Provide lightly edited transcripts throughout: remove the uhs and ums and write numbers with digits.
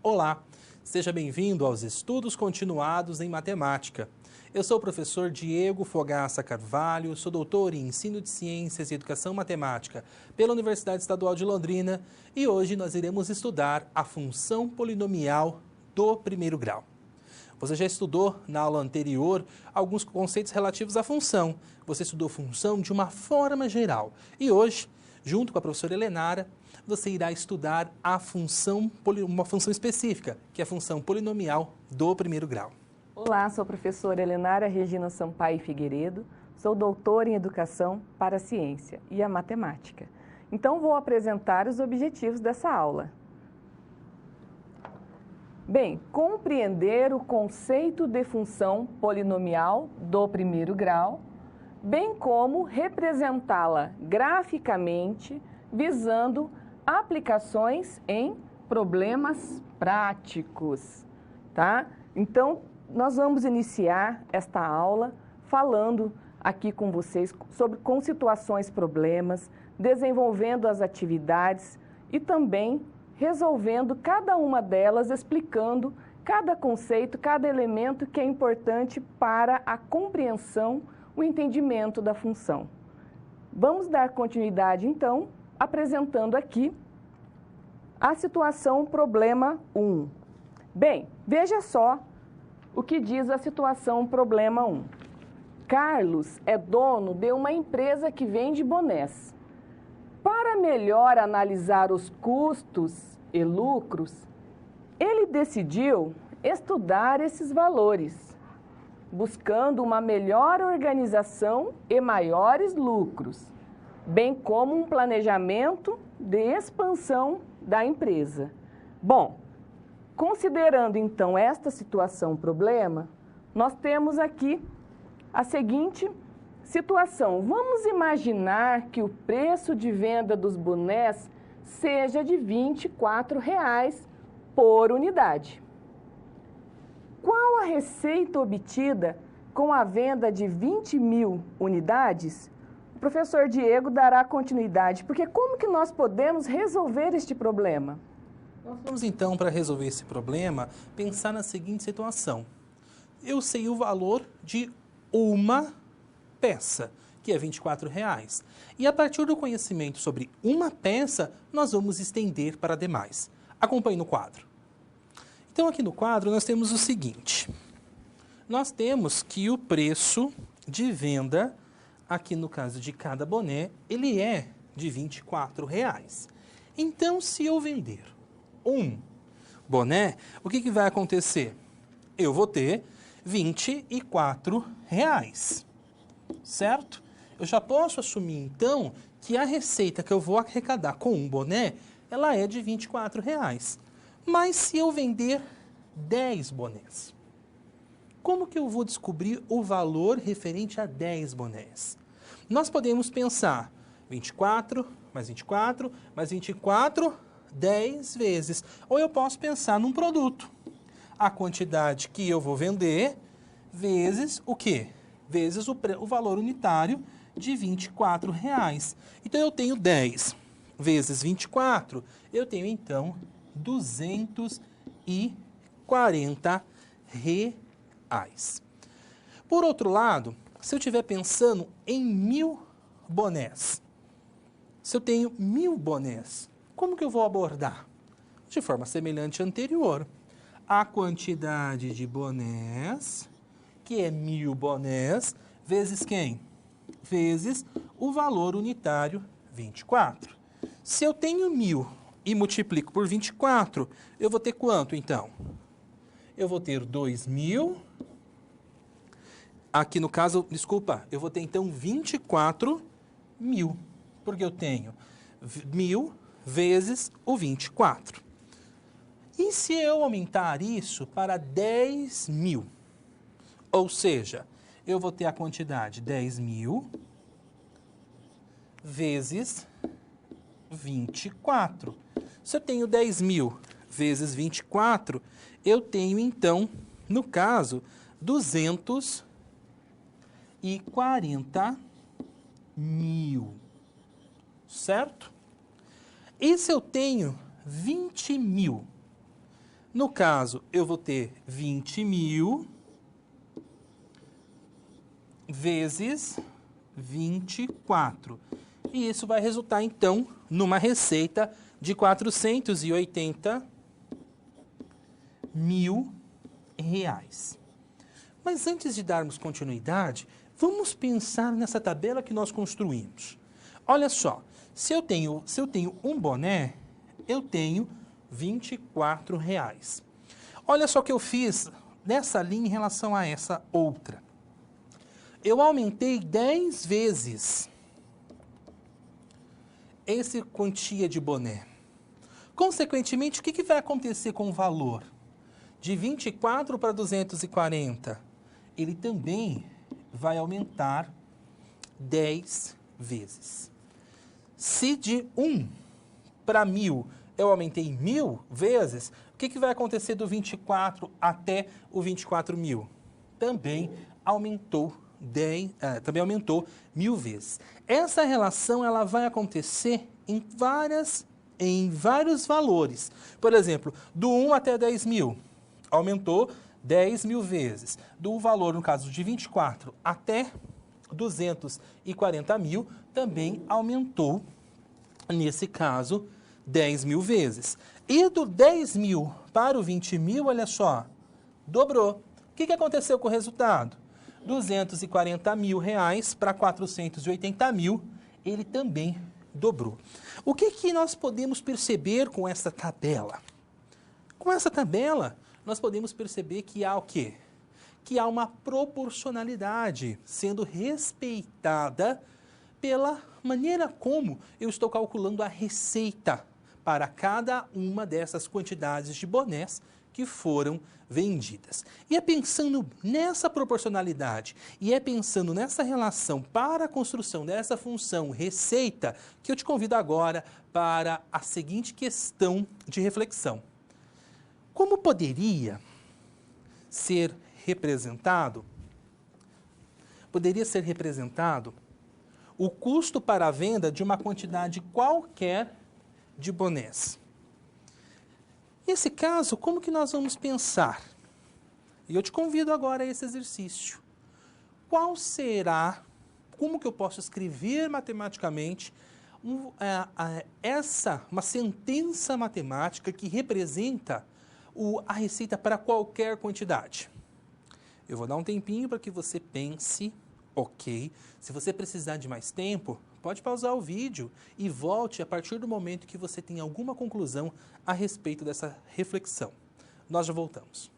Olá, seja bem-vindo aos estudos continuados em matemática. Eu sou o professor Diego Fogaça Carvalho, sou doutor em Ensino de Ciências e Educação Matemática pela Universidade Estadual de Londrina e hoje nós iremos estudar a função polinomial do primeiro grau. Você já estudou na aula anterior alguns conceitos relativos à função. Você estudou função de uma forma geral e hoje, junto com a professora Helenara, você irá estudar a função, uma função específica, que é a função polinomial do primeiro grau. Olá, sou a professora Helenara Regina Sampaio Figueiredo, sou doutora em Educação para a Ciência e a Matemática. Então, vou apresentar os objetivos dessa aula. Bem, compreender o conceito de função polinomial do primeiro grau, bem como representá-la graficamente, visando aplicações em problemas práticos, tá? Então, nós vamos iniciar esta aula falando aqui com vocês com situações, problemas, desenvolvendo as atividades e também resolvendo cada uma delas, explicando cada conceito, cada elemento que é importante para a compreensão, o entendimento da função. Vamos dar continuidade, então, apresentando aqui a situação problema 1. Bem, veja só o que diz a situação problema 1. Carlos é dono de uma empresa que vende bonés. Para melhor analisar os custos e lucros, ele decidiu estudar esses valores, buscando uma melhor organização e maiores lucros, bem como um planejamento de expansão da empresa. Bom, considerando então esta situação problema, nós temos aqui a seguinte situação. Vamos imaginar que o preço de venda dos bonés seja de R$ 24 por unidade. Qual a receita obtida com a venda de 20.000 unidades? O professor Diego dará continuidade, porque como que nós podemos resolver este problema? Nós vamos então, para resolver esse problema, pensar na seguinte situação. Eu sei o valor de uma peça, que é R$ 24. E a partir do conhecimento sobre uma peça, nós vamos estender para demais. Acompanhe no quadro. Então, aqui no quadro, nós temos o seguinte. Nós temos que o preço de venda, aqui no caso de cada boné, ele é de R$ 24. Então, se eu vender um boné, o que vai acontecer? Eu vou ter R$ 24. Certo? Eu já posso assumir, então, que a receita que eu vou arrecadar com um boné, ela é de R$ 24. Mas se eu vender 10 bonés, como que eu vou descobrir o valor referente a 10 bonés? Nós podemos pensar 24 mais 24 mais 24, 10 vezes. Ou eu posso pensar num produto. A quantidade que eu vou vender vezes o quê? Vezes o valor unitário de R$ 24. Então, eu tenho 10 vezes 24, eu tenho, então, R$ 240. Por outro lado, se eu estiver pensando em 1.000 bonés, se eu tenho 1.000 bonés, como que eu vou abordar? De forma semelhante à anterior. A quantidade de bonés, que é 1.000 bonés, vezes quem? Vezes o valor unitário 24. Se eu tenho 1.000 e multiplico por 24, eu vou ter quanto, então? Eu vou ter 2.000. Aqui no caso, desculpa, eu vou ter, então, 24.000. Porque eu tenho 1.000 vezes o 24. E se eu aumentar isso para 10.000? Ou seja, eu vou ter a quantidade 10.000 vezes 24. Se eu tenho 10.000 vezes 24, eu tenho, então, no caso, 240.000. Certo? E se eu tenho 20.000 No caso, eu vou ter 20 mil vezes 24. E isso vai resultar, então, numa receita de 480 mil reais. Mas antes de darmos continuidade, vamos pensar nessa tabela que nós construímos. Olha só, se eu tenho um boné, eu tenho 24 reais. Olha só o que eu fiz nessa linha em relação a essa outra. Eu aumentei 10 vezes essa quantia de boné. Consequentemente, o que vai acontecer com o valor? De 24 para 240, ele também vai aumentar 10 vezes. Se de 1 para 1.000 eu aumentei 1.000 vezes, o que vai acontecer do 24 até o 24.000? Também aumentou 1.000 vezes. Essa relação ela vai acontecer em vários valores. Por exemplo, do 1 até 10.000, aumentou 10.000 vezes. Do valor, no caso de 24 até 240.000, também aumentou, nesse caso, 10.000 vezes. E do 10.000 para o 20.000, olha só, dobrou. O que aconteceu com o resultado? 240 mil reais para 480 mil, ele também dobrou. O que nós podemos perceber com essa tabela? Com essa tabela, nós podemos perceber que há o quê? Que há uma proporcionalidade sendo respeitada pela maneira como eu estou calculando a receita para cada uma dessas quantidades de bonés que foram vendidas. E é pensando nessa proporcionalidade e é pensando nessa relação para a construção dessa função receita que eu te convido agora para a seguinte questão de reflexão. Como poderia ser representado? Poderia ser representado o custo para a venda de uma quantidade qualquer de bonés. Nesse caso, como que nós vamos pensar? E eu te convido agora a esse exercício. Como que eu posso escrever matematicamente uma sentença matemática que representa a receita para qualquer quantidade? Eu vou dar um tempinho para que você pense, ok? Se você precisar de mais tempo, pode pausar o vídeo e volte a partir do momento que você tem alguma conclusão a respeito dessa reflexão. Nós já voltamos.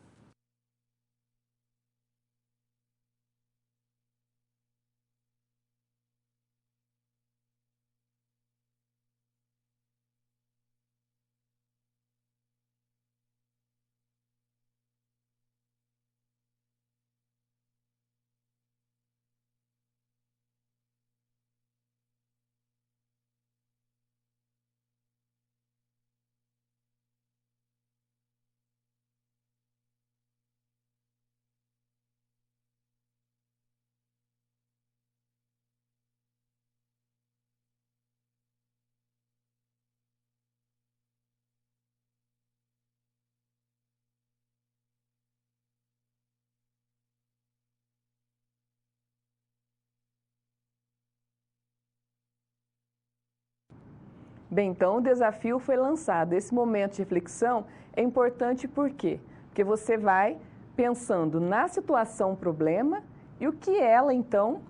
Bem, então o desafio foi lançado. Esse momento de reflexão é importante por quê? Porque você vai pensando na situação problema e o que ela, então,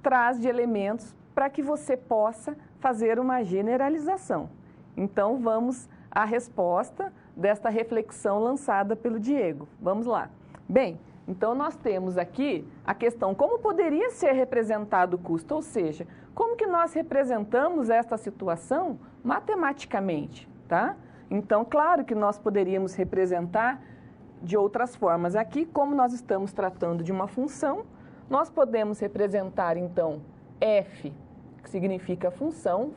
traz de elementos para que você possa fazer uma generalização. Então, vamos à resposta desta reflexão lançada pelo Diego. Vamos lá. Bem, então nós temos aqui a questão como poderia ser representado o custo, ou seja, como que nós representamos esta situação matematicamente, tá? Então, claro que nós poderíamos representar de outras formas. Aqui, como nós estamos tratando de uma função, nós podemos representar, então, f, que significa função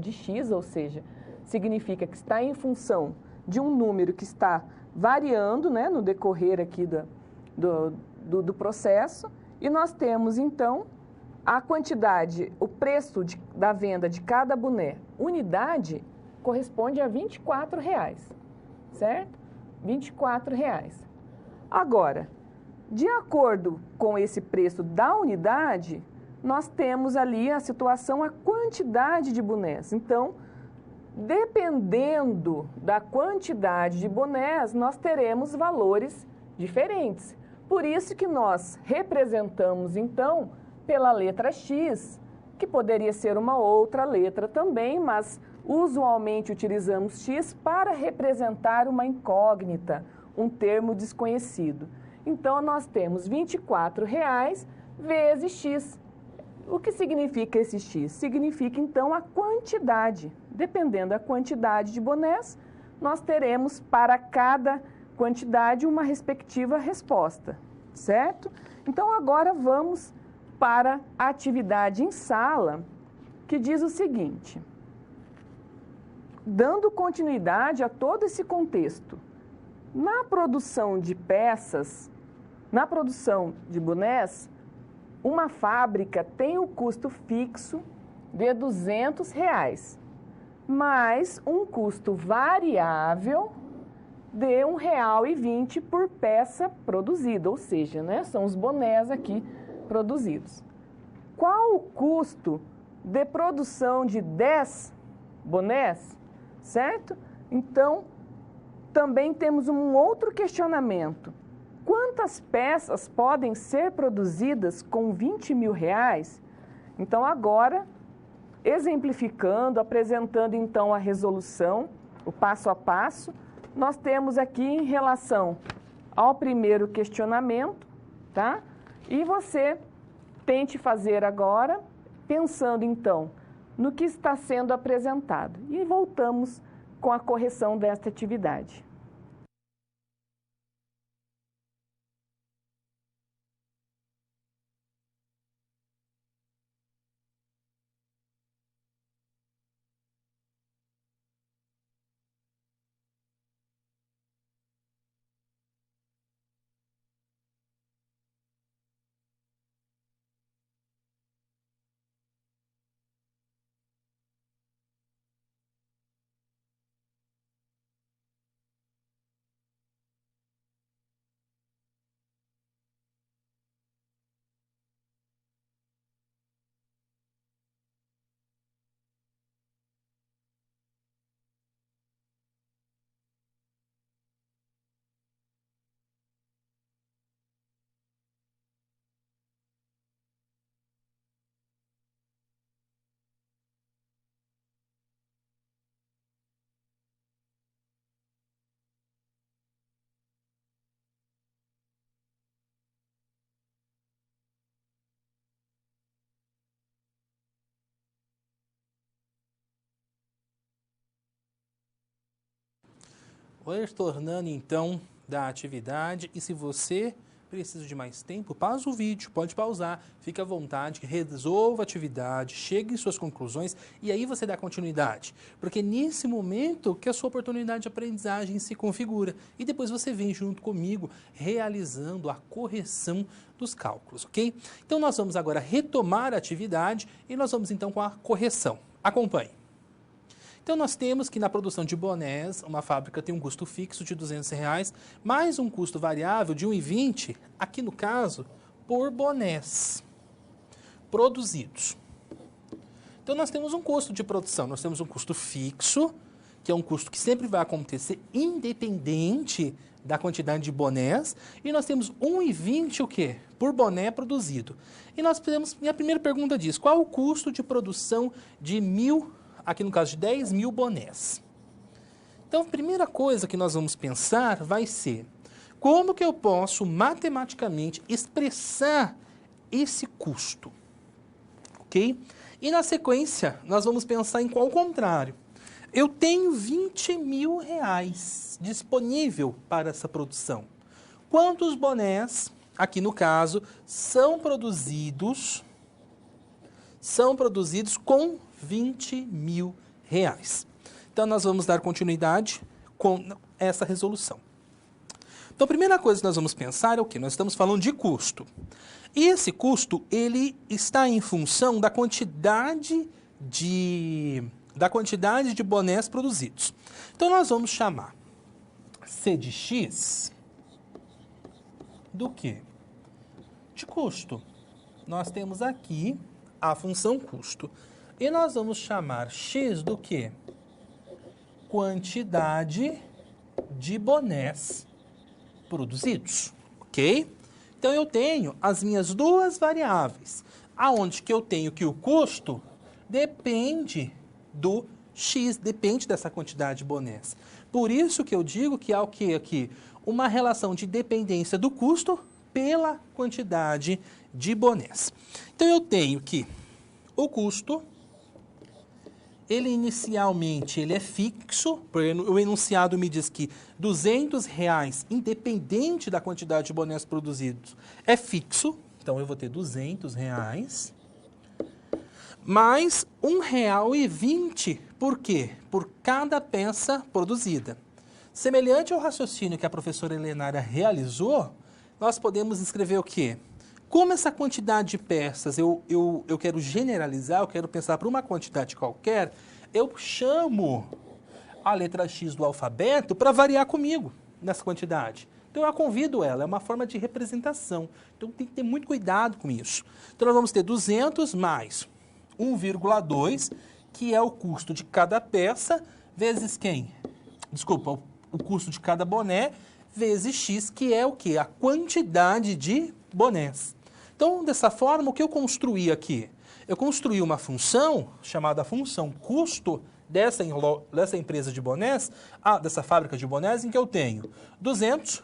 de x, ou seja, significa que está em função de um número que está variando, né, no decorrer aqui do processo, e nós temos, então, a quantidade, o preço da venda de cada boné unidade corresponde a R$ 24, certo? R$ 24,00. Agora, de acordo com esse preço da unidade, nós temos ali a situação, a quantidade de bonés. Então, dependendo da quantidade de bonés, nós teremos valores diferentes. Por isso que nós representamos, então, pela letra X, que poderia ser uma outra letra também, mas usualmente utilizamos X para representar uma incógnita, um termo desconhecido. Então, nós temos R$ 24,00 vezes X. O que significa esse X? Significa, então, a quantidade. Dependendo da quantidade de bonés, nós teremos para cada quantidade uma respectiva resposta, certo? Então, agora vamos para a atividade em sala, que diz o seguinte: dando continuidade a todo esse contexto, na produção de peças, na produção de bonés, uma fábrica tem o custo fixo de R$ 200, mais um custo variável de R$ 1,20 por peça produzida, ou seja, né, são os bonés aqui produzidos. Qual o custo de produção de 10 bonés, certo? Então, também temos um outro questionamento. Quantas peças podem ser produzidas com R$ 20.000? Então, agora, exemplificando, apresentando então a resolução, o passo a passo, nós temos aqui em relação ao primeiro questionamento, tá? E você tente fazer agora, pensando então no que está sendo apresentado. E voltamos com a correção desta atividade. Vou retornando então da atividade, e se você precisa de mais tempo, pausa o vídeo, pode pausar, fique à vontade, resolva a atividade, chegue em suas conclusões e aí você dá continuidade. Porque nesse momento que a sua oportunidade de aprendizagem se configura e depois você vem junto comigo realizando a correção dos cálculos, ok? Então nós vamos agora retomar a atividade e nós vamos então com a correção. Acompanhe. Então, nós temos que na produção de bonés, uma fábrica tem um custo fixo de R$ 200, mais um custo variável de R$ 1,20, aqui no caso, por bonés produzidos. Então, nós temos um custo de produção, nós temos um custo fixo, que é um custo que sempre vai acontecer independente da quantidade de bonés, e nós temos R$ 1,20 o quê? Por boné produzido. E nós temos, minha primeira pergunta diz, qual o custo de produção de aqui no caso de 10.000 bonés? Então, a primeira coisa que nós vamos pensar vai ser como que eu posso matematicamente expressar esse custo, ok? E na sequência, nós vamos pensar em qual contrário. Eu tenho R$ 20.000 disponível para essa produção. Quantos bonés, aqui no caso, são produzidos com R$ 20.000. Então, nós vamos dar continuidade com essa resolução. Então, a primeira coisa que nós vamos pensar é o quê? Nós estamos falando de custo. E esse custo, ele está em função da quantidade de bonés produzidos. Então, nós vamos chamar C de x do quê? De custo. Nós temos aqui a função custo. E nós vamos chamar x do quê? Quantidade de bonés produzidos, ok? Então, eu tenho as minhas duas variáveis, aonde que eu tenho que o custo depende do x, depende dessa quantidade de bonés. Por isso que eu digo que há o que aqui? Uma relação de dependência do custo pela quantidade de bonés. Então, eu tenho que o custo, ele inicialmente ele é fixo, o enunciado me diz que R$200, independente da quantidade de bonés produzidos, é fixo. Então, eu vou ter R$200, mais R$1,20, por quê? Por cada peça produzida. Semelhante ao raciocínio que a professora Helenária realizou, nós podemos escrever o quê? Como essa quantidade de peças eu quero generalizar, eu quero pensar para uma quantidade qualquer, eu chamo a letra X do alfabeto para variar comigo nessa quantidade. Então, eu a convido ela, é uma forma de representação. Então, tem que ter muito cuidado com isso. Então, nós vamos ter 200 mais 1,2, que é o custo de cada peça, vezes quem? Desculpa, o custo de cada boné, vezes X, que é o quê? A quantidade de bonés. Então, dessa forma, o que eu construí aqui? Eu construí uma função chamada função custo dessa empresa de bonés, dessa fábrica de bonés, em que eu tenho R$200,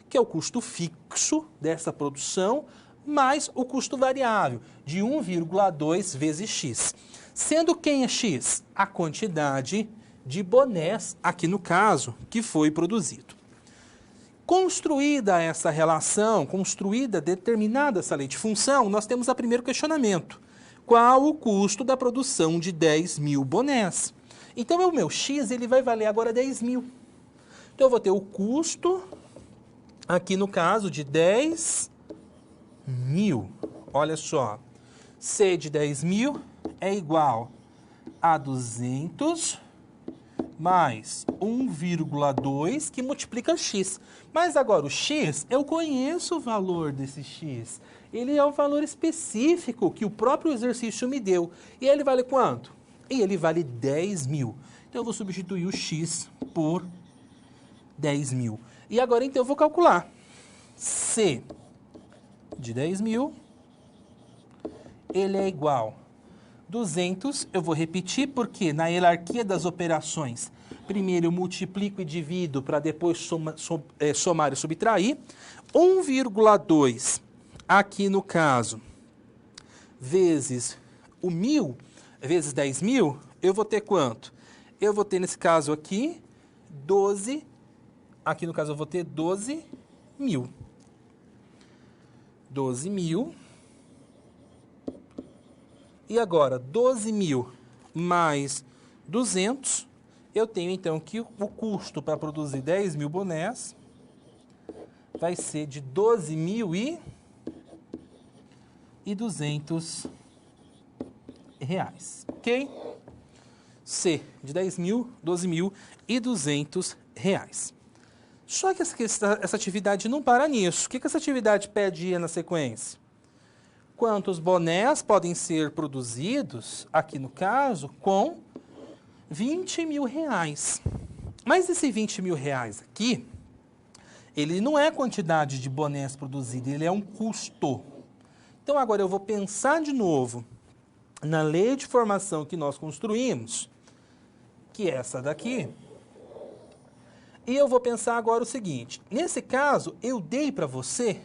que é o custo fixo dessa produção, mais o custo variável, de 1,2 vezes X. Sendo quem é X? A quantidade de bonés, aqui no caso, que foi produzido. Construída essa relação, determinada essa lei de função, nós temos o primeiro questionamento. Qual o custo da produção de 10.000 bonés? Então, o meu X ele vai valer agora 10.000. Então, eu vou ter o custo, aqui no caso, de 10.000. Olha só, C de 10.000 é igual a 200 mais 1,2 que multiplica x. Mas agora o x, eu conheço o valor desse x. Ele é o valor específico que o próprio exercício me deu. E ele vale quanto? E ele vale 10.000. Então eu vou substituir o x por 10.000. E agora então eu vou calcular. C de 10.000, ele é igual 200, eu vou repetir, porque na hierarquia das operações, primeiro eu multiplico e divido para depois somar e subtrair. 1,2, aqui no caso, vezes o 1.000, vezes 10.000, eu vou ter quanto? Eu vou ter, nesse caso aqui, 12, aqui no caso eu vou ter 12.000. 12.000. E agora, 12.000 mais 200, eu tenho então que o custo para produzir 10.000 bonés vai ser de 12.200 reais, ok? C de 10.000, 12.200 reais. Só que essa atividade não para nisso. O que essa atividade pede na sequência? Quantos bonés podem ser produzidos, aqui no caso, com 20.000 reais. Mas esse 20.000 reais aqui, ele não é quantidade de bonés produzidos, ele é um custo. Então, agora eu vou pensar de novo na lei de formação que nós construímos, que é essa daqui. E eu vou pensar agora o seguinte, nesse caso, eu dei para você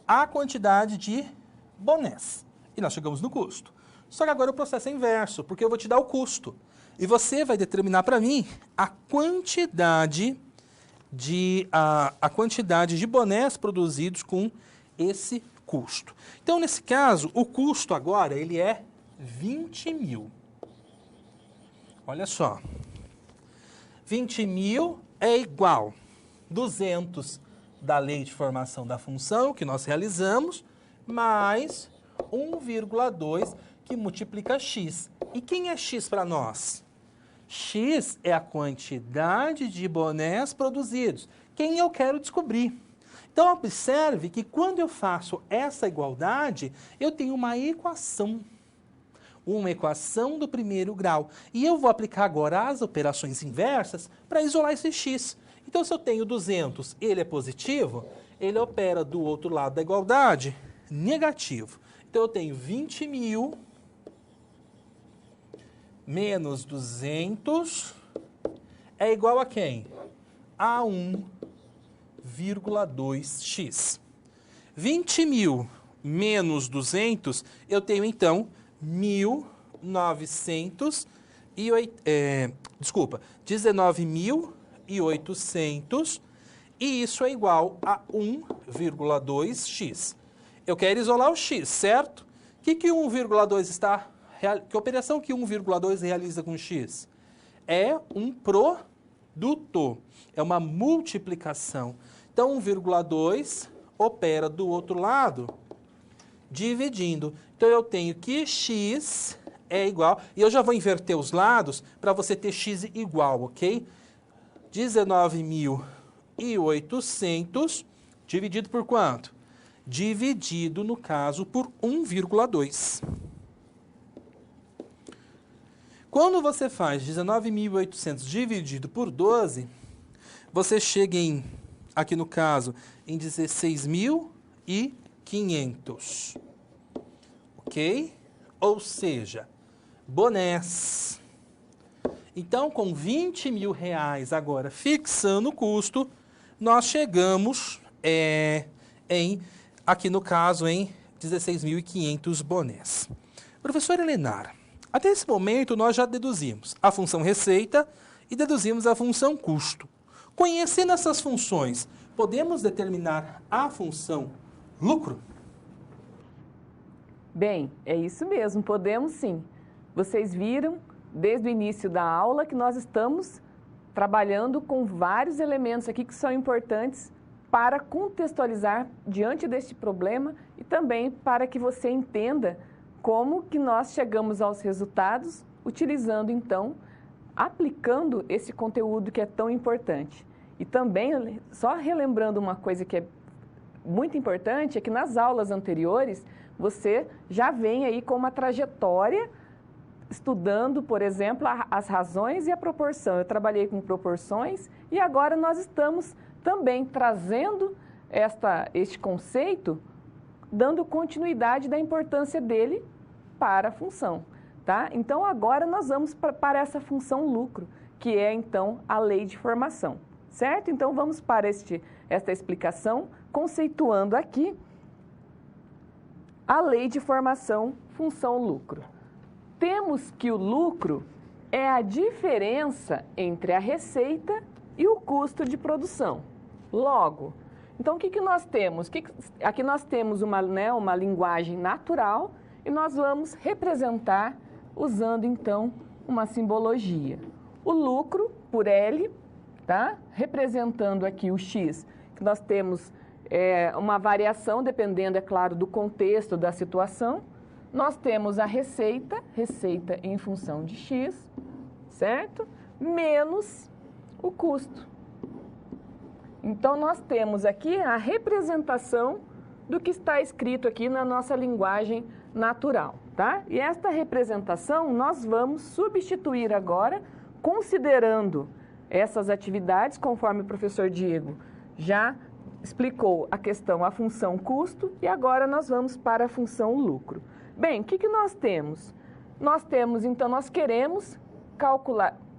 a quantidade de bonés. E nós chegamos no custo. Só que agora o processo é inverso, porque eu vou te dar o custo. E você vai determinar para mim a quantidade de bonés produzidos com esse custo. Então, nesse caso, o custo agora ele é 20.000. Olha só. 20.000 é igual 200 da lei de formação da função que nós realizamos, mais 1,2 que multiplica x. E quem é x para nós? X é a quantidade de bonés produzidos. Quem eu quero descobrir? Então, observe que quando eu faço essa igualdade, eu tenho uma equação do primeiro grau. E eu vou aplicar agora as operações inversas para isolar esse x. Então, se eu tenho 200, ele é positivo, ele opera do outro lado da igualdade negativo. Então, eu tenho 20.000 menos 200 é igual a quem? A 1,2x. 20.000 menos 200, eu tenho então 19.800 e isso é igual a 1,2x. Eu quero isolar o x, certo? Que 1,2 está? Que operação que 1,2 realiza com x? É um produto, é uma multiplicação. Então, 1,2 opera do outro lado, dividindo. Então, eu tenho que x é igual, e eu já vou inverter os lados para você ter x igual, ok? 19.800 dividido por quanto? Dividido, no caso, por 1,2. Quando você faz 19.800 dividido por 12, você chega em, aqui no caso, em 16.500. Ok? Ou seja, bonés. Então, com 20.000 reais agora fixando o custo, nós chegamos aqui no caso, em 16.500 bonés. Professor Helenar, até esse momento nós já deduzimos a função receita e deduzimos a função custo. Conhecendo essas funções, podemos determinar a função lucro? Bem, é isso mesmo, podemos sim. Vocês viram desde o início da aula que nós estamos trabalhando com vários elementos aqui que são importantes para contextualizar diante deste problema e também para que você entenda como que nós chegamos aos resultados utilizando, então, aplicando esse conteúdo que é tão importante. E também, só relembrando uma coisa que é muito importante, é que nas aulas anteriores, você já vem aí com uma trajetória estudando, por exemplo, as razões e a proporção. Eu trabalhei com proporções e agora nós estamos também trazendo este conceito, dando continuidade da importância dele para a função, tá? Então, agora nós vamos para essa função lucro, que é, então, a lei de formação, certo? Então, vamos para esta explicação, conceituando aqui a lei de formação função lucro. Temos que o lucro é a diferença entre a receita e o custo de produção. Logo, então o que nós temos? Aqui nós temos uma linguagem natural e nós vamos representar usando então uma simbologia. O lucro por L, tá? Representando aqui o X, que nós temos uma variação dependendo, é claro, do contexto da situação. Nós temos a receita em função de X, certo? Menos o custo. Então, nós temos aqui a representação do que está escrito aqui na nossa linguagem natural, tá? E esta representação nós vamos substituir agora, considerando essas atividades, conforme o professor Diego já explicou a questão, a função custo, e agora nós vamos para a função lucro. Bem, o que nós temos? Nós temos, então, nós queremos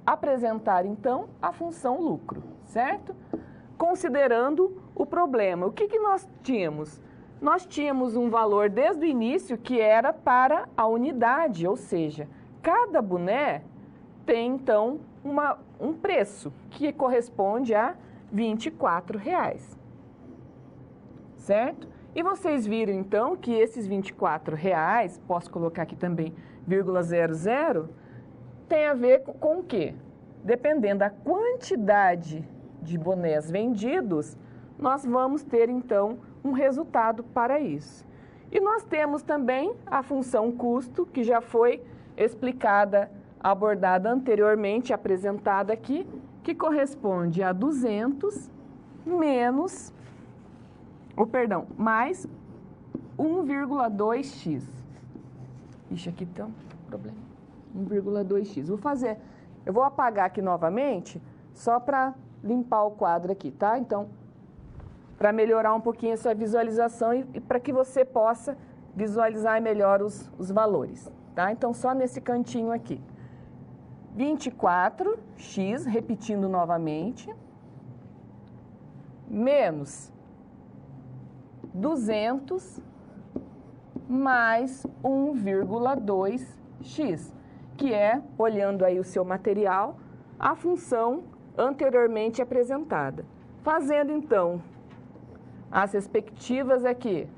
apresentar, então, a função lucro, certo? Considerando o problema. O que nós tínhamos? Nós tínhamos um valor desde o início que era para a unidade, ou seja, cada boné tem, então, um preço que corresponde a R$24, certo? E vocês viram, então, que esses R$24, posso colocar aqui também, 0,00, tem a ver com o quê? Dependendo da quantidade de bonés vendidos, nós vamos ter, então, um resultado para isso. E nós temos também a função custo, que já foi explicada abordada anteriormente, apresentada aqui, que corresponde a 200 menos, mais 1,2x. Ixi, aqui tem um problema. 1,2x. Eu vou apagar aqui novamente, só para limpar o quadro aqui, tá? Então, para melhorar um pouquinho essa visualização e para que você possa visualizar melhor os valores, tá? Então, só nesse cantinho aqui. 24x, repetindo novamente, menos 200 mais 1,2x, que é, olhando aí o seu material, a função anteriormente apresentada. Fazendo, então, as respectivas aqui,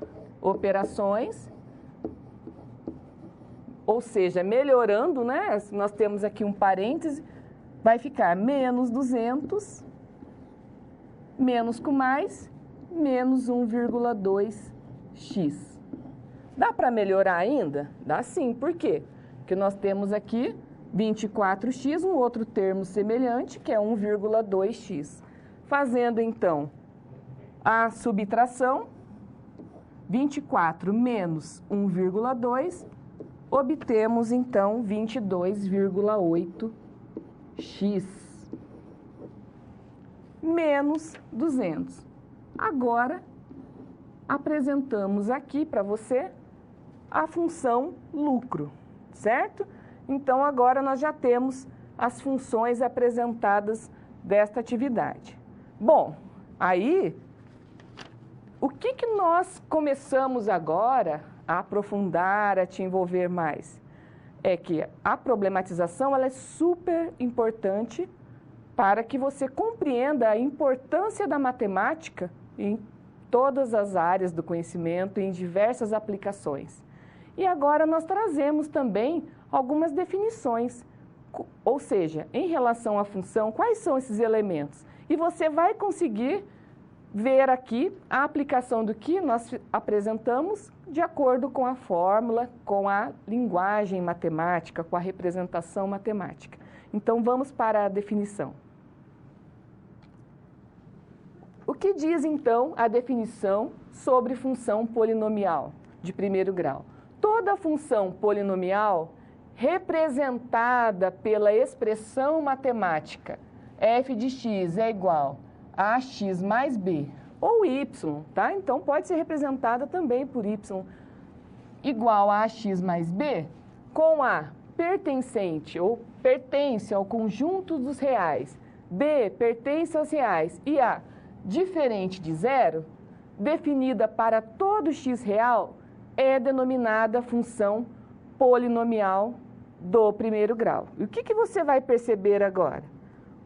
operações, ou seja, melhorando, né? Nós temos aqui um parêntese, vai ficar menos 200, menos com mais, menos 1,2x. Dá para melhorar ainda? Dá sim, por quê? Porque nós temos aqui 24x, um outro termo semelhante, que é 1,2x. Fazendo, então, a subtração, 24 menos 1,2, obtemos, então, 22,8x. Menos 200. Agora, apresentamos aqui para você a função lucro, certo? Então, agora nós já temos as funções apresentadas desta atividade. Bom, aí, o que nós começamos agora a aprofundar, a te envolver mais? É que a problematização ela é super importante para que você compreenda a importância da matemática em todas as áreas do conhecimento, em diversas aplicações. E agora nós trazemos também algumas definições, ou seja, em relação à função, quais são esses elementos? E você vai conseguir ver aqui a aplicação do que nós apresentamos de acordo com a fórmula, com a linguagem matemática, com a representação matemática. Então, vamos para a definição. O que diz, então, a definição sobre função polinomial de primeiro grau? Toda função polinomial representada pela expressão matemática f de x é igual a x mais b, ou y, tá? Então, pode ser representada também por y, igual a x mais b, com a pertencente, ou pertence ao conjunto dos reais, b pertence aos reais, e a diferente de zero, definida para todo x real, é denominada função polinomial do primeiro grau. E o que você vai perceber agora?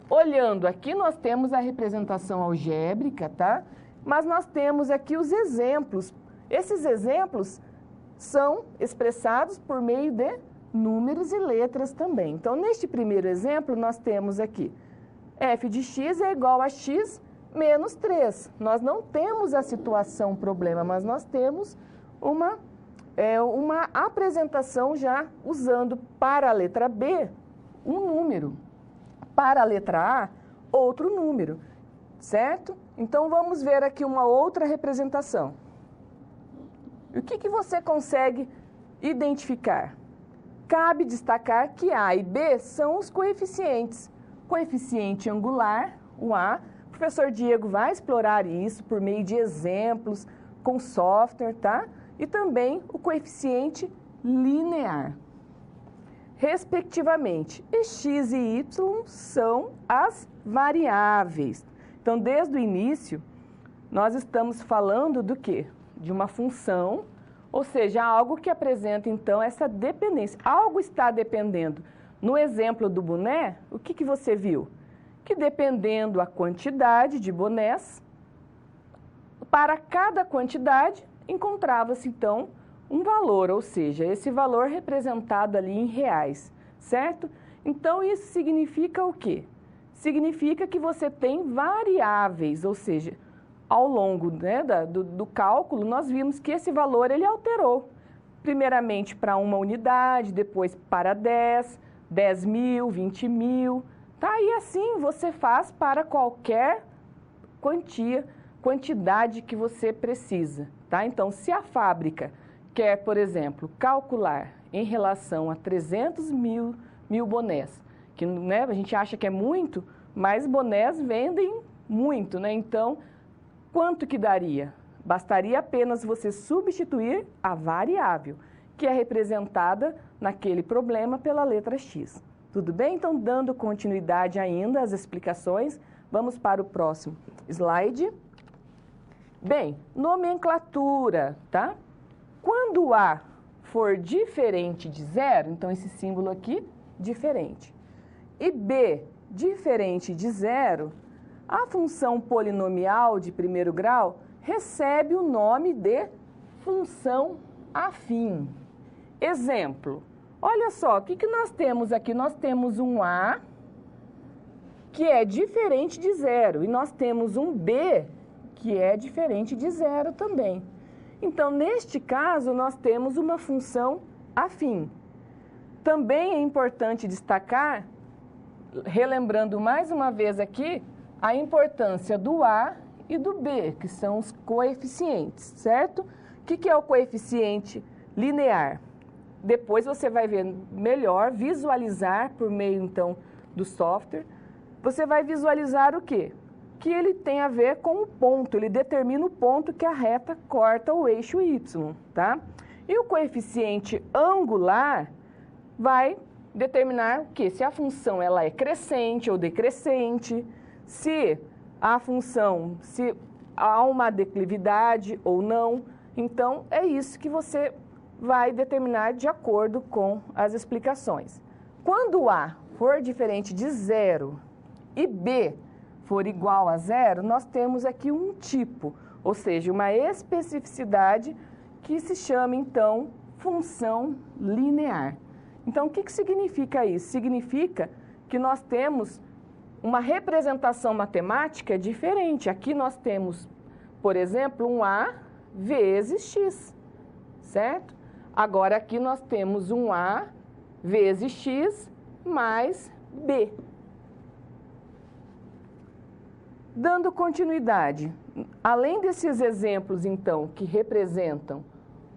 Olhando aqui, nós temos a representação algébrica, tá? Mas nós temos aqui os exemplos. Esses exemplos são expressados por meio de números e letras também. Então, neste primeiro exemplo, nós temos aqui f de x é igual a x menos 3. Nós não temos a situação problema, mas nós temos uma apresentação já usando para a letra B um número, para a letra A outro número, certo? Então, vamos ver aqui uma outra representação. O que você consegue identificar? Cabe destacar que A e B são os coeficientes. Coeficiente angular, o A. O professor Diego vai explorar isso por meio de exemplos com software, tá? E também o coeficiente linear. Respectivamente, x e y são as variáveis. Então, desde o início, nós estamos falando do quê? De uma função, ou seja, algo que apresenta, então, essa dependência. Algo está dependendo. No exemplo do boné, o que você viu? Que dependendo a quantidade de bonés, para cada quantidade, encontrava-se, então, um valor, ou seja, esse valor representado ali em reais, certo? Então, isso significa o quê? Significa que você tem variáveis, ou seja, ao longo, né, do cálculo, nós vimos que esse valor ele alterou. Primeiramente para uma unidade, depois para 10, 10 mil, 20 mil, tá? E assim você faz para qualquer quantidade que você precisa, tá? Então, se a fábrica quer, por exemplo, calcular em relação a 300 mil bonés, que, né, a gente acha que é muito, mas bonés vendem muito, né? Então, quanto que daria? Bastaria apenas você substituir a variável, que é representada naquele problema pela letra X. Tudo bem? Então, dando continuidade ainda às explicações, vamos para o próximo slide. Bem, nomenclatura, tá? Quando A for diferente de zero, então esse símbolo aqui, diferente, e B diferente de zero, a função polinomial de primeiro grau recebe o nome de função afim. Exemplo, olha só, o que nós temos aqui? Nós temos um A que é diferente de zero e nós temos um B que é diferente de zero também. Então, neste caso, nós temos uma função afim. Também é importante destacar, relembrando mais uma vez aqui, a importância do A e do B, que são os coeficientes, certo? O que é o coeficiente linear? Depois você vai ver melhor, visualizar por meio, então, do software. Você vai visualizar o quê? Que ele tem a ver com o ponto, ele determina o ponto que a reta corta o eixo Y, tá? E o coeficiente angular vai determinar o quê? Se a função ela é crescente ou decrescente, se a função, se há uma declividade ou não. Então, é isso que você vai determinar de acordo com as explicações. Quando A for diferente de zero e B for igual a zero, nós temos aqui um tipo, ou seja, uma especificidade que se chama, então, função linear. Então, o que significa isso? Significa que nós temos uma representação matemática diferente. Aqui nós temos, por exemplo, um A vezes X, certo? Agora, aqui nós temos um A vezes X mais B. Dando continuidade, além desses exemplos, então, que representam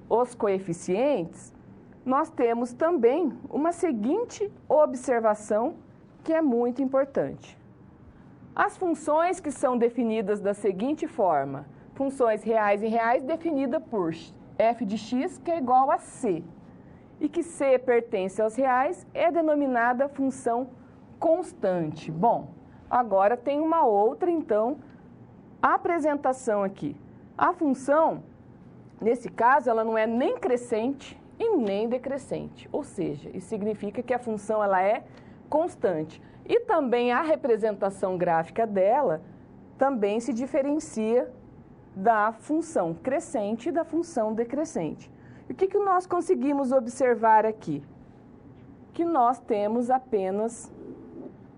os coeficientes, nós temos também uma seguinte observação que é muito importante. As funções que são definidas da seguinte forma, funções reais e reais definida por f de x, que é igual a c, e que c pertence aos reais, é denominada função constante. Bom, agora tem uma outra, então, apresentação aqui. A função, nesse caso, ela não é nem crescente e nem decrescente, ou seja, isso significa que a função ela é constante. E também a representação gráfica dela também se diferencia da função crescente e da função decrescente. E o que nós conseguimos observar aqui? Que nós temos apenas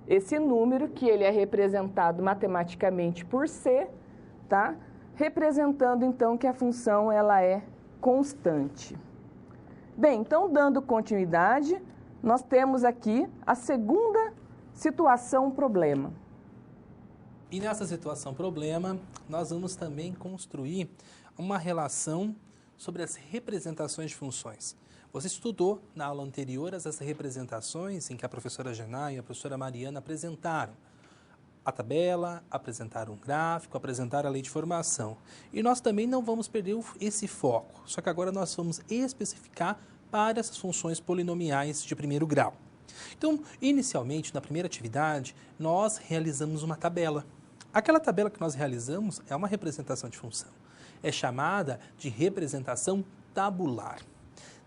esse número, que ele é representado matematicamente por C, tá? Representando, então, que a função ela é constante. Bem, então, dando continuidade, nós temos aqui a segunda situação problema. E nessa situação problema, nós vamos também construir uma relação sobre as representações de funções. Você estudou na aula anterior as representações em que a professora Genai e a professora Mariana apresentaram a tabela, apresentaram um gráfico, apresentaram a lei de formação. E nós também não vamos perder esse foco, só que agora nós vamos especificar para essas funções polinomiais de primeiro grau. Então, inicialmente, na primeira atividade, nós realizamos uma tabela. Aquela tabela que nós realizamos é uma representação de função. É chamada de representação tabular.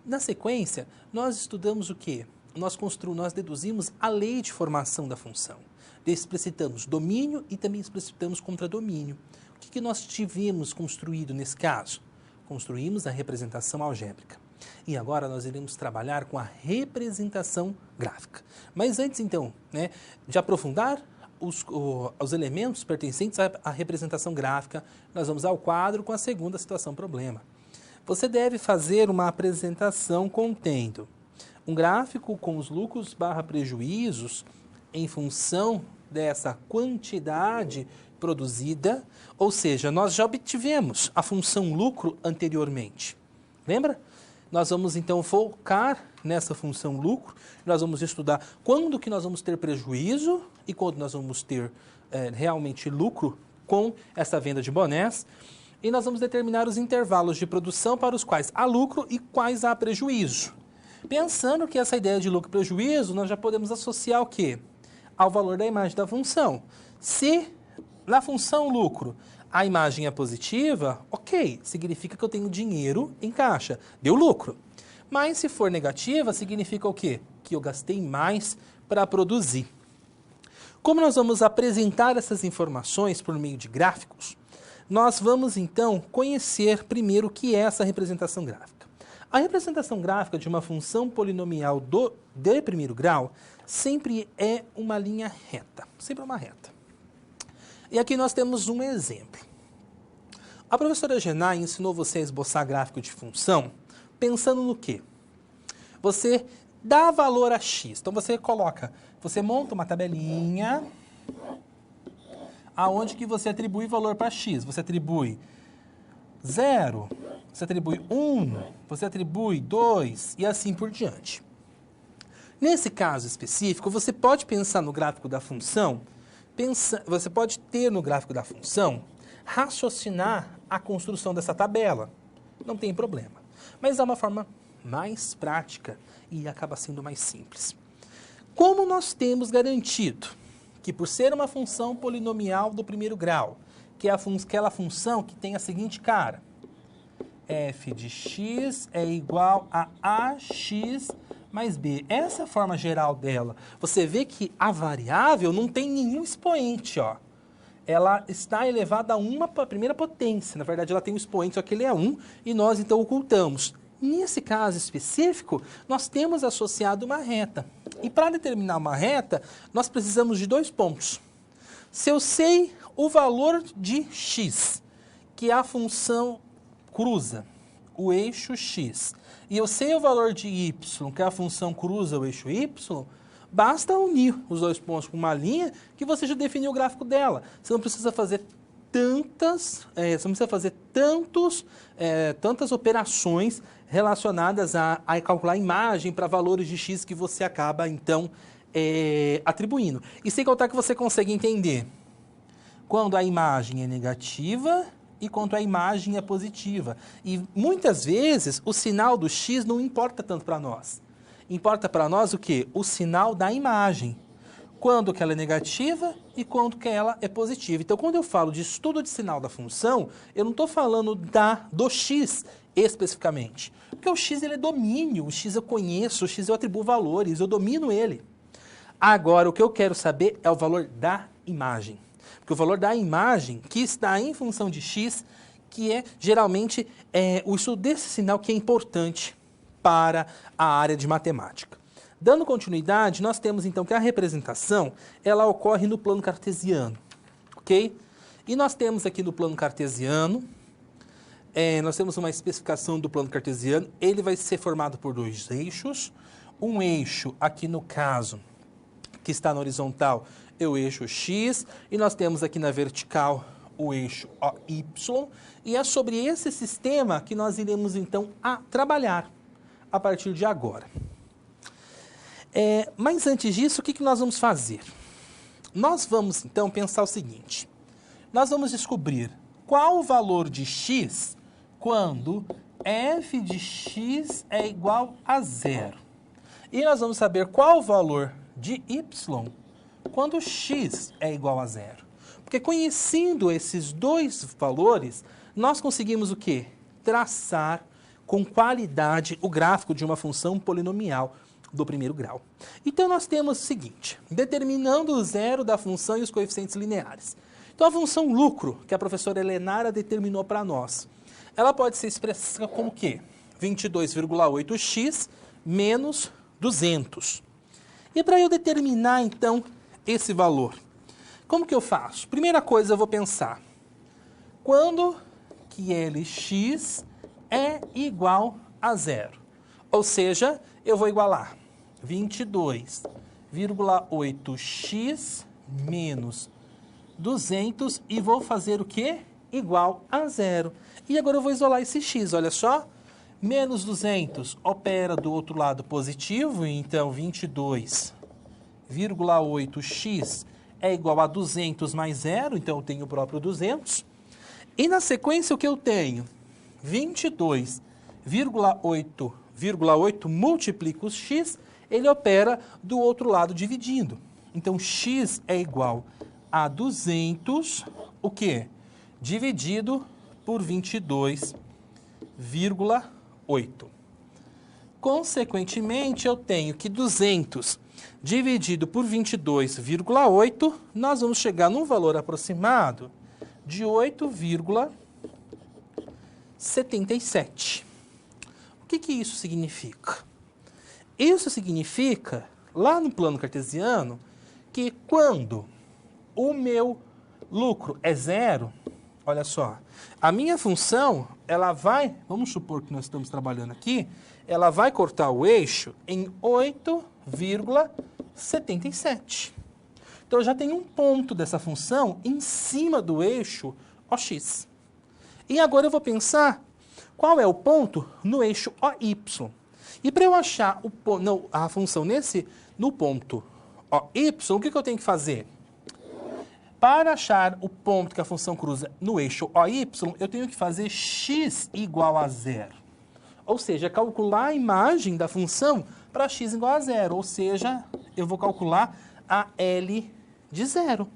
Na sequência, nós estudamos o quê? Nós deduzimos a lei de formação da função. Explicitamos domínio e também explicitamos contradomínio. O que nós tivemos construído nesse caso? Construímos a representação algébrica. E agora nós iremos trabalhar com a representação gráfica. Mas antes, então, de aprofundar os elementos pertencentes à representação gráfica, nós vamos ao quadro com a segunda situação problema. Você deve fazer uma apresentação contendo Um gráfico com os lucros barra prejuízos em função dessa quantidade produzida, ou seja, nós já obtivemos a função lucro anteriormente. Lembra? Nós vamos então focar nessa função lucro, nós vamos estudar quando que nós vamos ter prejuízo e quando nós vamos ter realmente lucro com essa venda de bonés, e nós vamos determinar os intervalos de produção para os quais há lucro e quais há prejuízo. Pensando que essa ideia de lucro e prejuízo, nós já podemos associar o quê? Ao valor da imagem da função. Se na função lucro a imagem é positiva, ok, significa que eu tenho dinheiro em caixa, deu lucro. Mas se for negativa, significa o quê? Que eu gastei mais para produzir. Como nós vamos apresentar essas informações por meio de gráficos, nós vamos então conhecer primeiro o que é essa representação gráfica. A representação gráfica de uma função polinomial de primeiro grau sempre é uma linha reta, sempre uma reta. E aqui nós temos um exemplo. A professora Genai ensinou você a esboçar gráfico de função pensando no quê? Você dá valor a x. Então você monta uma tabelinha aonde que você atribui valor para x. Você atribui 0, você atribui 1, você atribui 2 e assim por diante. Nesse caso específico, você pode pensar no gráfico da função, você pode ter no gráfico da função, raciocinar a construção dessa tabela. Não tem problema. Mas é uma forma mais prática e acaba sendo mais simples. Como nós temos garantido que por ser uma função polinomial do primeiro grau, que é aquela função que tem a seguinte cara, f de x é igual a ax mais b. Essa é a forma geral dela. Você vê que a variável não tem nenhum expoente, ó. Ela está elevada a uma primeira potência. Na verdade, ela tem um expoente, só que ele é 1, e nós então ocultamos. Nesse caso específico, nós temos associado uma reta. E para determinar uma reta, nós precisamos de 2 pontos. Se eu sei o valor de x, que a função cruza o eixo x, e eu sei o valor de y, que a função cruza o eixo y, basta unir os 2 pontos com uma linha que você já definiu o gráfico dela. Você não precisa fazer tantas operações relacionadas a calcular a imagem para valores de x que você acaba, então, atribuindo. E sem contar que você consegue entender quando a imagem é negativa e quando a imagem é positiva. E muitas vezes o sinal do x não importa tanto para nós. Importa para nós o quê? O sinal da imagem. Quando que ela é negativa e quando que ela é positiva. Então, quando eu falo de estudo de sinal da função, eu não estou falando do x especificamente. Porque o x ele é domínio, o x eu conheço, o x eu atribuo valores, eu domino ele. Agora, o que eu quero saber é o valor da imagem. Porque o valor da imagem, que está em função de x, que é geralmente o estudo desse sinal que é importante para a área de matemática. Dando continuidade, nós temos então que a representação, ela ocorre no plano cartesiano, ok? E nós temos aqui no plano cartesiano, nós temos uma especificação do plano cartesiano, ele vai ser formado por 2 eixos, um eixo aqui no caso, que está na horizontal, é o eixo x, e nós temos aqui na vertical o eixo y, e é sobre esse sistema que nós iremos então trabalhar a partir de agora. Mas antes disso, o que nós vamos fazer? Nós vamos, então, pensar o seguinte. Nós vamos descobrir qual o valor de x quando f de x é igual a 0. E nós vamos saber qual o valor de y quando x é igual a 0. Porque conhecendo esses 2 valores, nós conseguimos o quê? Traçar com qualidade o gráfico de uma função polinomial do primeiro grau. Então, nós temos o seguinte, determinando o zero da função e os coeficientes lineares. Então, a função lucro, que a professora Helenara determinou para nós, ela pode ser expressa como o quê? 22,8x menos 200. E para eu determinar, então, esse valor, como que eu faço? Primeira coisa, eu vou pensar, quando que Lx é igual a 0? Ou seja, eu vou igualar 22,8x menos 200 e vou fazer o quê? Igual a zero. E agora eu vou isolar esse x, olha só. Menos 200 opera do outro lado positivo, então 22,8x é igual a 200 mais zero, então eu tenho o próprio 200. E na sequência o que eu tenho? 22,8 multiplica o x, ele opera do outro lado dividindo. Então, x é igual a 200, o quê? Dividido por 22,8. Consequentemente, eu tenho que 200 dividido por 22,8, nós vamos chegar num valor aproximado de 8,77. O que isso significa? Isso significa, lá no plano cartesiano, que quando o meu lucro é zero, olha só, a minha função, ela vai, vamos supor que nós estamos trabalhando aqui, ela vai cortar o eixo em 8,77. Então, eu já tenho um ponto dessa função em cima do eixo OX. E agora eu vou pensar qual é o ponto no eixo OY. E para eu achar a função no ponto OY, o que eu tenho que fazer? Para achar o ponto que a função cruza no eixo OY, eu tenho que fazer x igual a zero. Ou seja, calcular a imagem da função para x igual a zero. Ou seja, eu vou calcular a L de zero.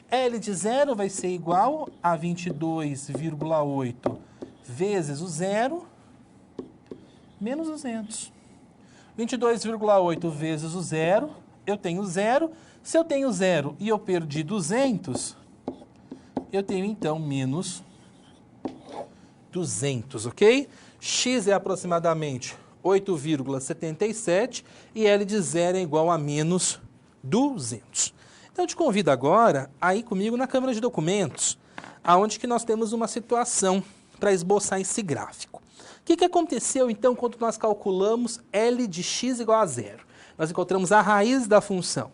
L de zero vai ser igual a 22,8 vezes o zero menos 200. 22,8 vezes o zero, eu tenho zero. Se eu tenho zero e eu perdi 200, eu tenho então menos 200, ok? X é aproximadamente 8,77 e L de zero é igual a menos 200. Então, eu te convido agora a ir comigo na câmara de documentos, aonde que nós temos uma situação para esboçar esse gráfico. O que aconteceu, então, quando nós calculamos L de x igual a zero? Nós encontramos a raiz da função.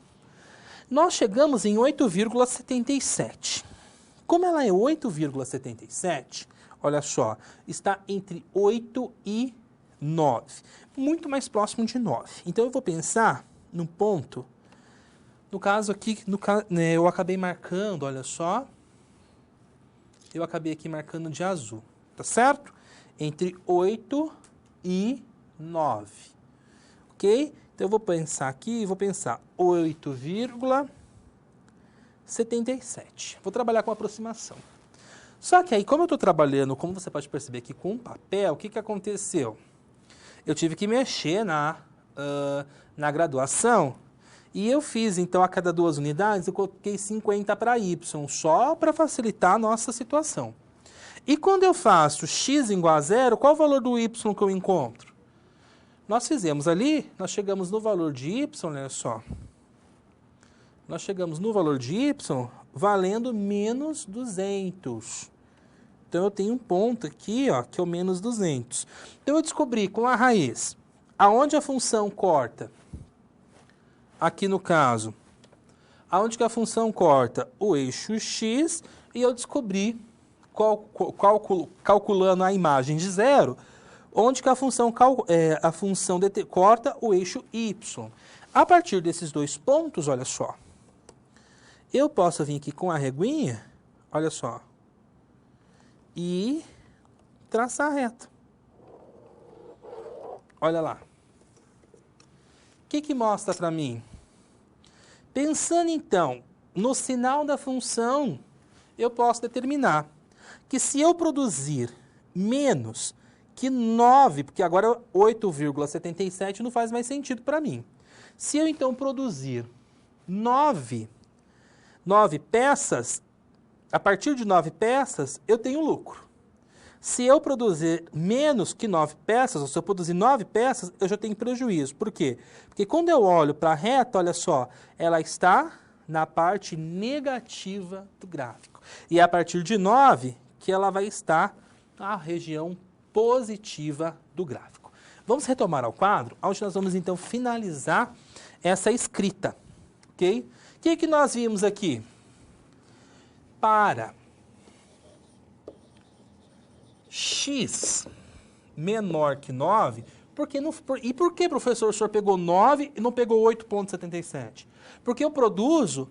Nós chegamos em 8,77. Como ela é 8,77, olha só, está entre 8 e 9. Muito mais próximo de 9. Então, eu vou pensar num ponto. No caso aqui, eu acabei marcando, olha só. Eu acabei aqui marcando de azul, tá certo? Entre 8 e 9. Ok? Então, eu vou pensar aqui, vou pensar 8,77. Vou trabalhar com aproximação. Só que aí, como eu estou trabalhando, como você pode perceber aqui, com papel, o que aconteceu? Eu tive que mexer na graduação e eu fiz, então, a cada 2 unidades, eu coloquei 50 para y, só para facilitar a nossa situação. E quando eu faço x igual a zero, qual o valor do y que eu encontro? Nós fizemos ali, nós chegamos no valor de y, olha só. Nós chegamos no valor de y valendo menos 200. Então, eu tenho um ponto aqui, ó, que é o menos 200. Então, eu descobri com a raiz, aonde a função corta, aqui no caso, aonde que a função corta o eixo x, e eu descobri, calculando a imagem de zero, onde que a função corta o eixo y. A partir desses dois pontos, olha só, eu posso vir aqui com a reguinha, olha só, e traçar a reta. Olha lá. O que mostra para mim? Pensando, então, no sinal da função, eu posso determinar que se eu produzir menos que 9, porque agora 8,77 não faz mais sentido para mim. Se eu, então, produzir 9 peças, a partir de 9 peças, eu tenho lucro. Se eu produzir menos que 9 peças, ou se eu produzir 9 peças, eu já tenho prejuízo. Por quê? Porque quando eu olho para a reta, olha só, ela está na parte negativa do gráfico. E é a partir de 9 que ela vai estar na região positiva do gráfico. Vamos retomar ao quadro, onde nós vamos então finalizar essa escrita, ok? O que nós vimos aqui? Para x menor que 9, e por que, professor, o senhor pegou 9 e não pegou 8,77? Porque eu produzo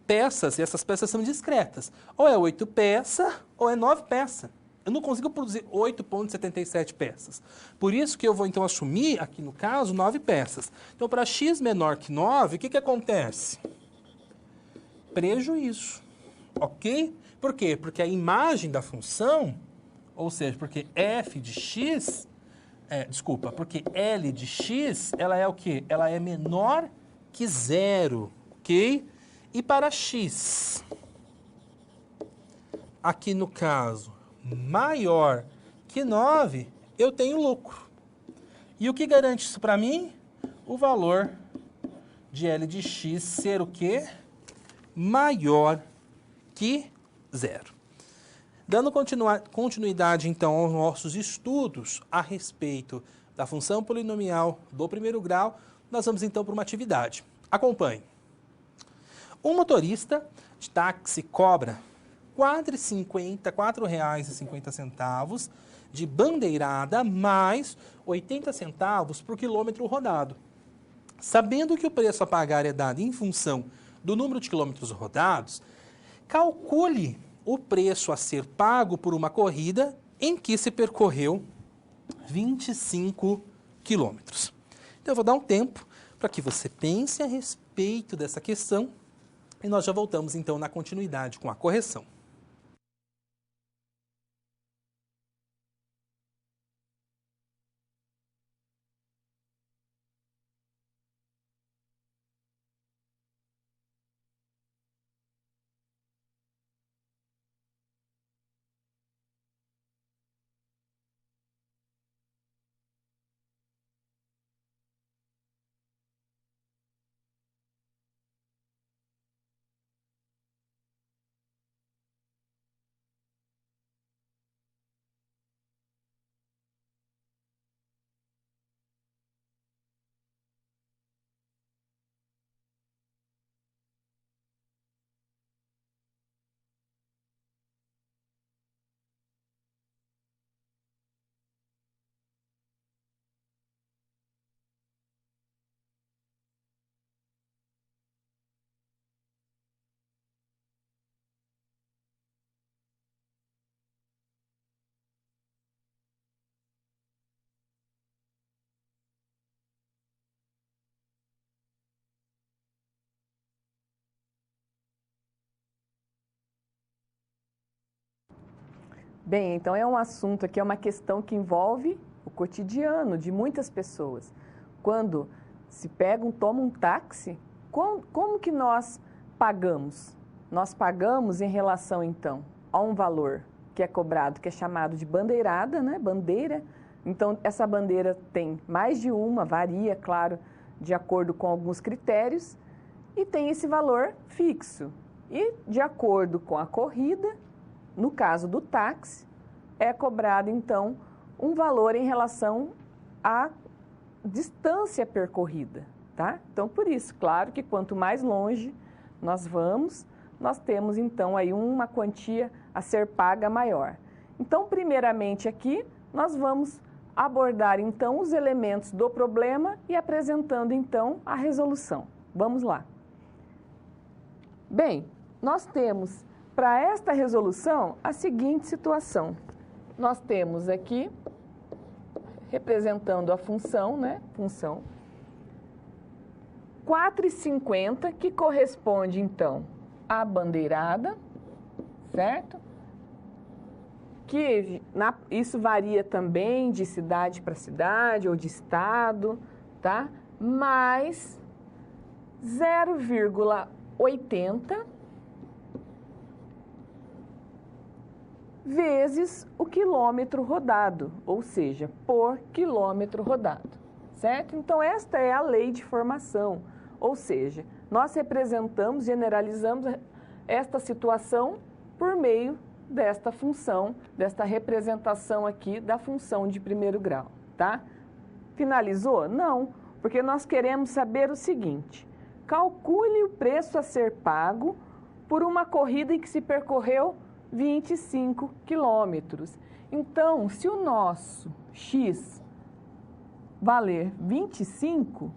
peças, e essas peças são discretas. Ou é 8 peças, ou é 9 peças. Eu não consigo produzir 8,77 peças. Por isso que eu vou, então, assumir, aqui no caso, 9 peças. Então, para x menor que 9, o que acontece? Prejuízo. Ok? Por quê? Porque a imagem da função, ou seja, porque f de x, porque L de x, ela é o quê? Ela é menor que 0, ok? E para x, aqui no caso, maior que 9, eu tenho lucro. E o que garante isso para mim? O valor de L de x ser o quê? Maior que 0. Dando continuidade, então, aos nossos estudos a respeito da função polinomial do primeiro grau, nós vamos, então, para uma atividade. Acompanhe. Um motorista de táxi cobra R$ 4,50 de bandeirada mais 80 centavos por quilômetro rodado. Sabendo que o preço a pagar é dado em função do número de quilômetros rodados, calcule o preço a ser pago por uma corrida em que se percorreu 25 quilômetros. Então, eu vou dar um tempo para que você pense a respeito dessa questão e nós já voltamos, então, na continuidade com a correção. Bem, então é um assunto aqui, é uma questão que envolve o cotidiano de muitas pessoas. Quando se toma um táxi, como que nós pagamos? Nós pagamos em relação, então, a um valor que é cobrado, que é chamado de bandeirada, né? Bandeira. Então, essa bandeira tem mais de uma, varia, claro, de acordo com alguns critérios, e tem esse valor fixo. E, de acordo com a corrida, no caso do táxi, é cobrado, então, um valor em relação à distância percorrida, tá? Então, por isso, claro que quanto mais longe nós vamos, nós temos, então, aí uma quantia a ser paga maior. Então, primeiramente aqui, nós vamos abordar, então, os elementos do problema e apresentando, então, a resolução. Vamos lá. Bem, nós temos para esta resolução a seguinte situação. Nós temos aqui, representando a função, né? Função 4,50, que corresponde, então, à bandeirada, certo? Isso varia também de cidade para cidade ou de estado, tá? Mais 0,80 vezes o quilômetro rodado, ou seja, por quilômetro rodado, certo? Então, esta é a lei de formação, ou seja, nós representamos, generalizamos esta situação por meio desta função, desta representação aqui da função de primeiro grau, tá? Finalizou? Não, porque nós queremos saber o seguinte: calcule o preço a ser pago por uma corrida em que se percorreu 25 quilômetros. Então, se o nosso X valer 25,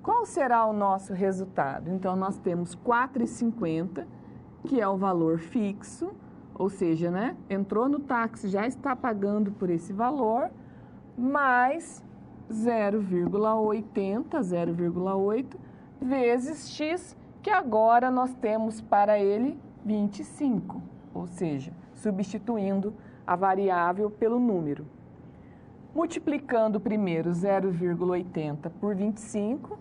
qual será o nosso resultado? Então, nós temos 4,50, que é o valor fixo, ou seja, né, entrou no táxi, já está pagando por esse valor, mais 0,8 vezes X, que agora nós temos para ele 25, ou seja, substituindo a variável pelo número. Multiplicando primeiro 0,80 por 25,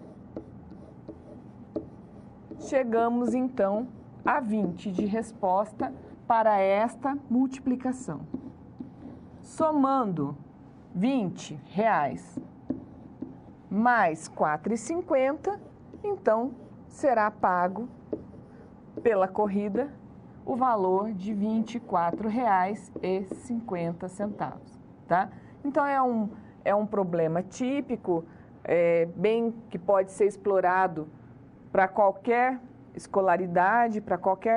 chegamos então a 20 de resposta para esta multiplicação. Somando R$20 mais R$ 4,50, então será pago pela corrida o valor de R$ 24,50, tá? Então é um problema típico, bem que pode ser explorado para qualquer escolaridade,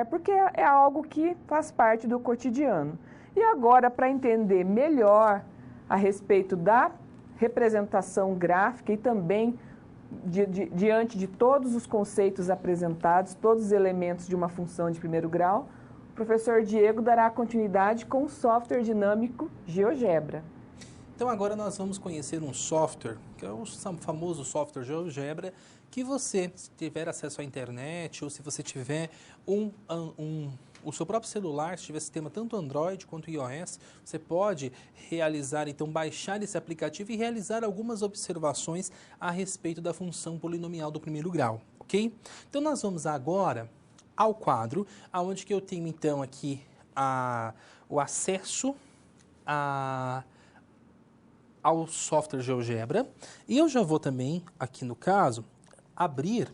porque é algo que faz parte do cotidiano. E agora, para entender melhor a respeito da representação gráfica e também diante de todos os conceitos apresentados, todos os elementos de uma função de primeiro grau, o professor Diego dará continuidade com o software dinâmico GeoGebra. Então agora nós vamos conhecer um software, que é o famoso software GeoGebra, que você, se tiver acesso à internet ou se você tiver o seu próprio celular, se tiver sistema tanto Android quanto iOS, você pode realizar, então baixar esse aplicativo e realizar algumas observações a respeito da função polinomial do primeiro grau, ok? Então nós vamos agora ao quadro, onde que eu tenho então aqui o acesso ao software GeoGebra, e eu já vou também, aqui no caso, abrir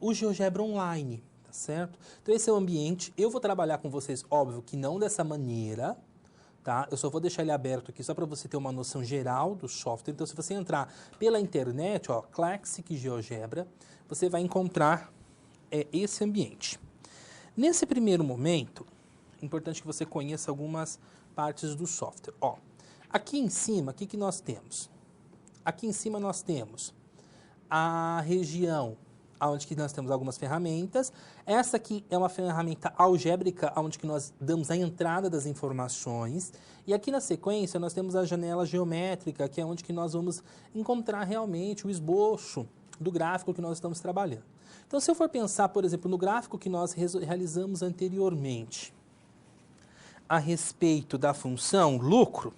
o GeoGebra Online, tá certo? Então esse é o ambiente, eu vou trabalhar com vocês, óbvio que não dessa maneira, tá? Eu só vou deixar ele aberto aqui só para você ter uma noção geral do software. Então se você entrar pela internet, ó, Classic GeoGebra, você vai encontrar esse ambiente. Nesse primeiro momento, é importante que você conheça algumas partes do software. Ó, aqui em cima, o que nós temos? Aqui em cima nós temos a região onde que nós temos algumas ferramentas. Essa aqui é uma ferramenta algébrica, onde que nós damos a entrada das informações. E aqui na sequência nós temos a janela geométrica, que é onde que nós vamos encontrar realmente o esboço do gráfico que nós estamos trabalhando. Então, se eu for pensar, por exemplo, no gráfico que nós realizamos anteriormente, a respeito da função lucro,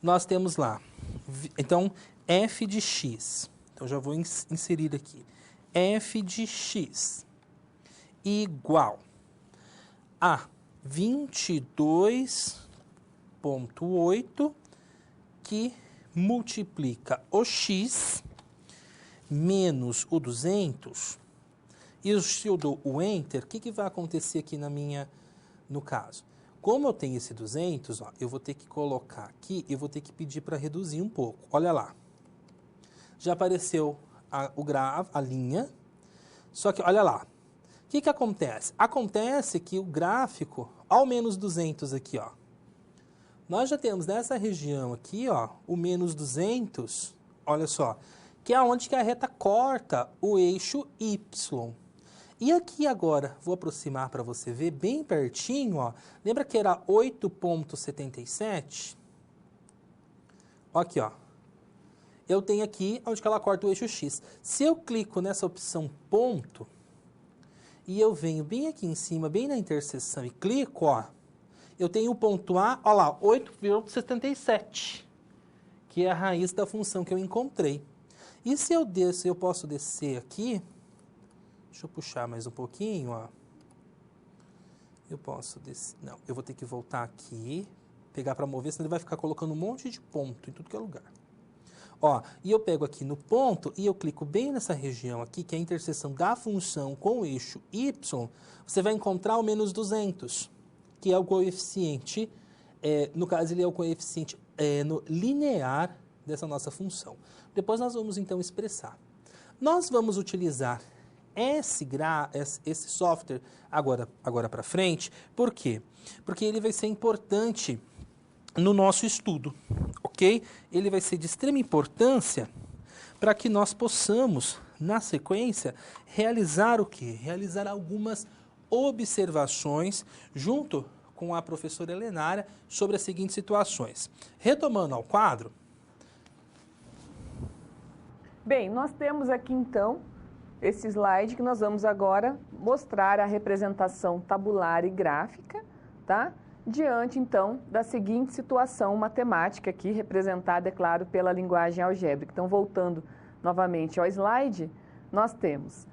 nós temos lá, então, f de x. Então, já vou inserir aqui. F de x igual a 22,8, que multiplica o x menos o 200. E se eu dou o Enter, o que vai acontecer aqui no caso? Como eu tenho esse 200, ó, eu vou ter que colocar aqui, eu vou ter que pedir para reduzir um pouco. Olha lá. Já apareceu a linha, só que olha lá. O que acontece? Acontece que o gráfico, ao menos 200 aqui, ó, nós já temos nessa região aqui, ó, o menos 200, olha só, que é onde que a reta corta o eixo Y. E aqui agora, vou aproximar para você ver bem pertinho, ó. Lembra que era 8,77? Aqui, ó. Eu tenho aqui onde que ela corta o eixo X. Se eu clico nessa opção ponto, e eu venho bem aqui em cima, bem na interseção, e clico, ó, eu tenho o ponto A, ó lá, 8,77, que é a raiz da função que eu encontrei. E se eu desço, eu posso descer aqui. Deixa eu puxar mais um pouquinho, ó. Eu posso descer. Não, eu vou ter que voltar aqui, pegar para mover, senão ele vai ficar colocando um monte de ponto em tudo que é lugar. Ó, e eu pego aqui no ponto e eu clico bem nessa região aqui, que é a interseção da função com o eixo Y, você vai encontrar o menos 200, que é o coeficiente, no caso ele é o coeficiente no linear dessa nossa função. Depois nós vamos, então, expressar. Nós vamos utilizar esse software agora para frente. Por quê? Porque ele vai ser importante no nosso estudo, ok? Ele vai ser de extrema importância para que nós possamos, na sequência, realizar o quê? Realizar algumas observações junto com a professora Helenara sobre as seguintes situações. Retomando ao quadro. Bem, nós temos aqui então esse slide que nós vamos agora mostrar a representação tabular e gráfica, tá? Diante, então, da seguinte situação matemática aqui, representada, é claro, pela linguagem algébrica. Então, voltando novamente ao slide, nós temos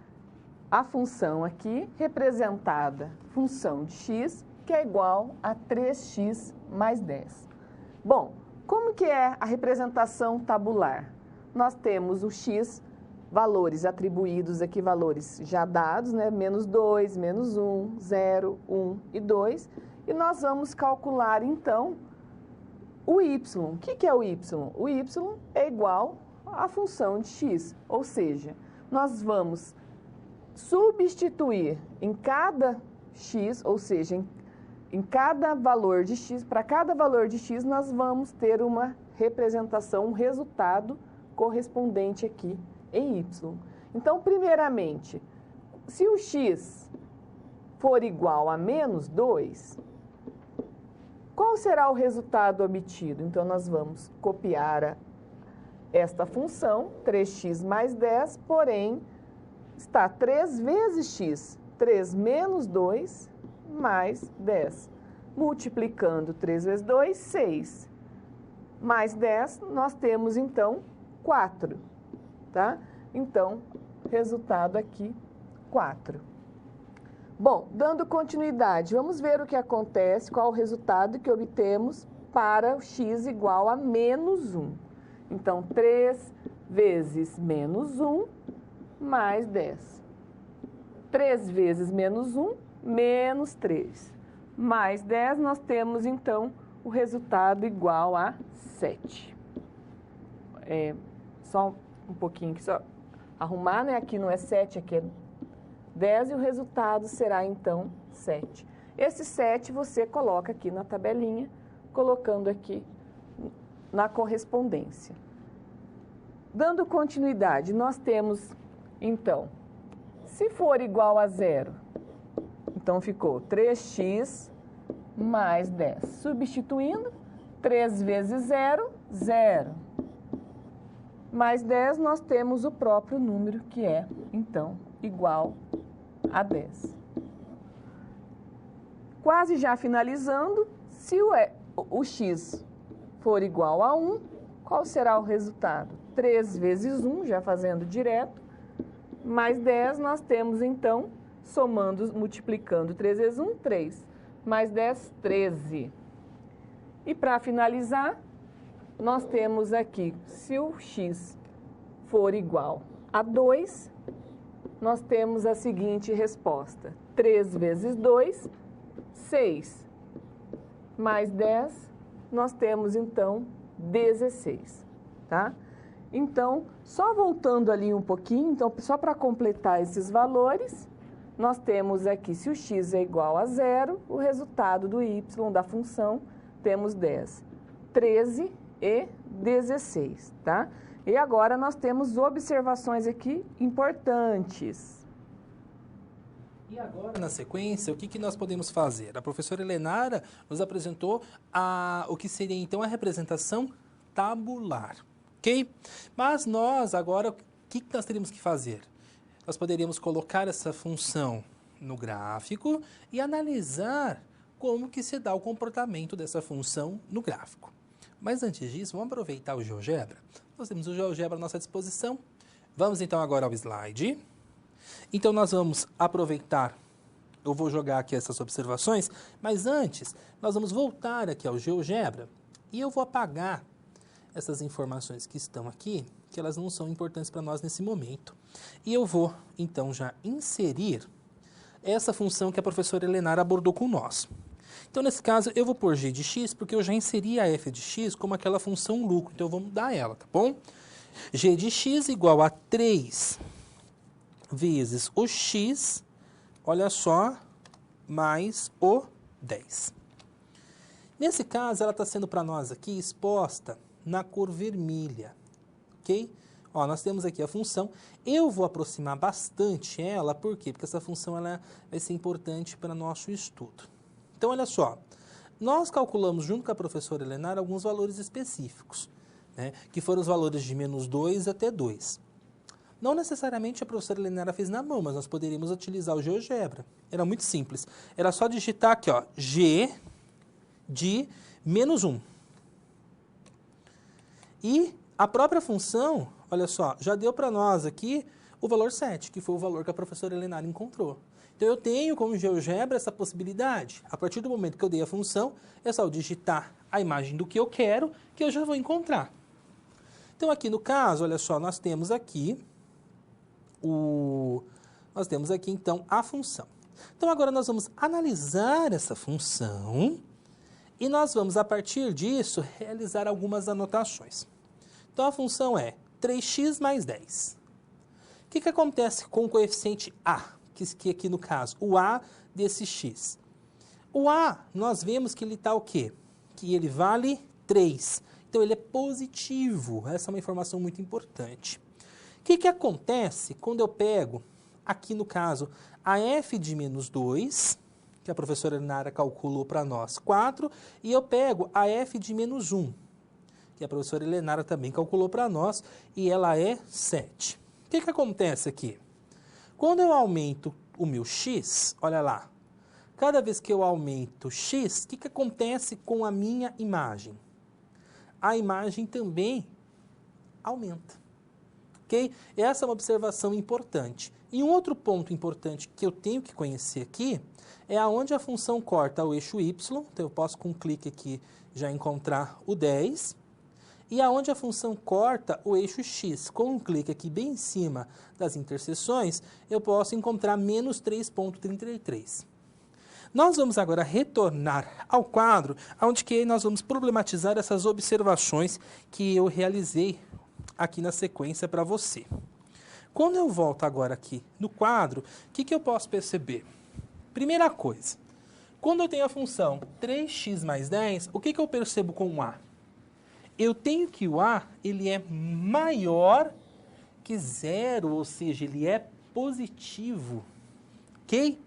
a função aqui, representada, função de x, que é igual a 3x mais 10. Bom, como que é a representação tabular? Nós temos o x, valores atribuídos aqui, valores já dados, né? Menos 2, menos 1, 0, 1 e 2. E nós vamos calcular, então, o y. O que é o y? O y é igual à função de x, ou seja, nós vamos substituir em cada x, ou seja, em cada valor de x, para cada valor de x, nós vamos ter uma representação, um resultado correspondente aqui em y. Então, primeiramente, se o x for igual a menos 2, qual será o resultado obtido? Então, nós vamos copiar esta função, 3x mais 10, porém, está 3 vezes x, 3 menos 2, mais 10. Multiplicando 3 vezes 2, 6. Mais 10, nós temos, então, 4. Tá? Então, resultado aqui, 4. Bom, dando continuidade, vamos ver o que acontece, qual o resultado que obtemos para o x igual a menos 1. Então, 3 vezes menos 1 mais 10. 3 vezes menos 1, menos 3. Mais 10, nós temos, então, o resultado igual a 7. Só um pouquinho aqui, só arrumar, né? Aqui não é 7, aqui é 10 e o resultado será, então, 7. Esse 7 você coloca aqui na tabelinha, colocando aqui na correspondência. Dando continuidade, nós temos, então, se for igual a 0, então ficou 3x mais 10. Substituindo, 3 vezes 0, 0. Mais 10, nós temos o próprio número, que é, então, igual a 10. Quase já finalizando, se o x for igual a 1, qual será o resultado? 3 vezes 1, já fazendo direto, mais 10, nós temos, então, somando, multiplicando 3 vezes 1, 3. Mais 10, 13. E para finalizar, nós temos aqui, se o x for igual a 2, nós temos a seguinte resposta. 3 vezes 2, 6. Mais 10, nós temos, então, 16. Tá? Então, só voltando ali um pouquinho, então, só para completar esses valores, nós temos aqui, se o x é igual a 0, o resultado do y, da função, temos 10, 13 e 16, tá? E agora nós temos observações aqui importantes. E agora, na sequência, o que nós podemos fazer? A professora Helenara nos apresentou o que seria, então, a representação tabular, ok? Mas nós, agora, o que nós teríamos que fazer? Nós poderíamos colocar essa função no gráfico e analisar como que se dá o comportamento dessa função no gráfico. Mas antes disso, vamos aproveitar o GeoGebra. Nós temos o GeoGebra à nossa disposição. Vamos então agora ao slide. Então nós vamos aproveitar, eu vou jogar aqui essas observações, mas antes nós vamos voltar aqui ao GeoGebra e eu vou apagar essas informações que estão aqui, que elas não são importantes para nós nesse momento. E eu vou então já inserir essa função que a professora Helenara abordou com nós. Então, nesse caso, eu vou pôr g de x, porque eu já inseri a f de x como aquela função lucro. Então, eu vou mudar ela, tá bom? G de x igual a 3 vezes o x, olha só, mais o 10. Nesse caso, ela está sendo para nós aqui exposta na cor vermelha, ok? Ó, nós temos aqui a função. Eu vou aproximar bastante ela, por quê? Porque essa função ela vai ser importante para nosso estudo. Então, olha só, nós calculamos junto com a professora Helenara alguns valores específicos, né, que foram os valores de menos 2 até 2. Não necessariamente a professora Helenara fez na mão, mas nós poderíamos utilizar o GeoGebra. Era muito simples. Era só digitar aqui, ó, G de menos 1. E a própria função, olha só, já deu para nós aqui o valor 7, que foi o valor que a professora Helenara encontrou. Então, eu tenho como GeoGebra essa possibilidade. A partir do momento que eu dei a função, é só eu digitar a imagem do que eu quero, que eu já vou encontrar. Então, aqui no caso, olha só, nós temos aqui então, a função. Então, agora nós vamos analisar essa função e nós vamos, a partir disso, realizar algumas anotações. Então, a função é 3x mais 10. O que acontece com o coeficiente a? Que aqui no caso, o a desse x. O a, nós vemos que ele está o quê? Que ele vale 3. Então, ele é positivo. Essa é uma informação muito importante. O que acontece quando eu pego, aqui no caso, a f de menos 2, que a professora Helenara calculou para nós, 4, e eu pego a f de menos 1, que a professora Helenara também calculou para nós, e ela é 7. O que acontece aqui? Quando eu aumento o meu x, olha lá, cada vez que eu aumento x, o que acontece com a minha imagem? A imagem também aumenta, ok? Essa é uma observação importante. E um outro ponto importante que eu tenho que conhecer aqui é aonde a função corta o eixo y, então eu posso com um clique aqui já encontrar o 10, e aonde a função corta o eixo x, com um clique aqui bem em cima das interseções, eu posso encontrar menos 3,33. Nós vamos agora retornar ao quadro, onde que nós vamos problematizar essas observações que eu realizei aqui na sequência para você. Quando eu volto agora aqui no quadro, o que eu posso perceber? Primeira coisa, quando eu tenho a função 3x mais 10, o que eu percebo com o a? Eu tenho que o a ele é maior que 0, ou seja, ele é positivo, ok?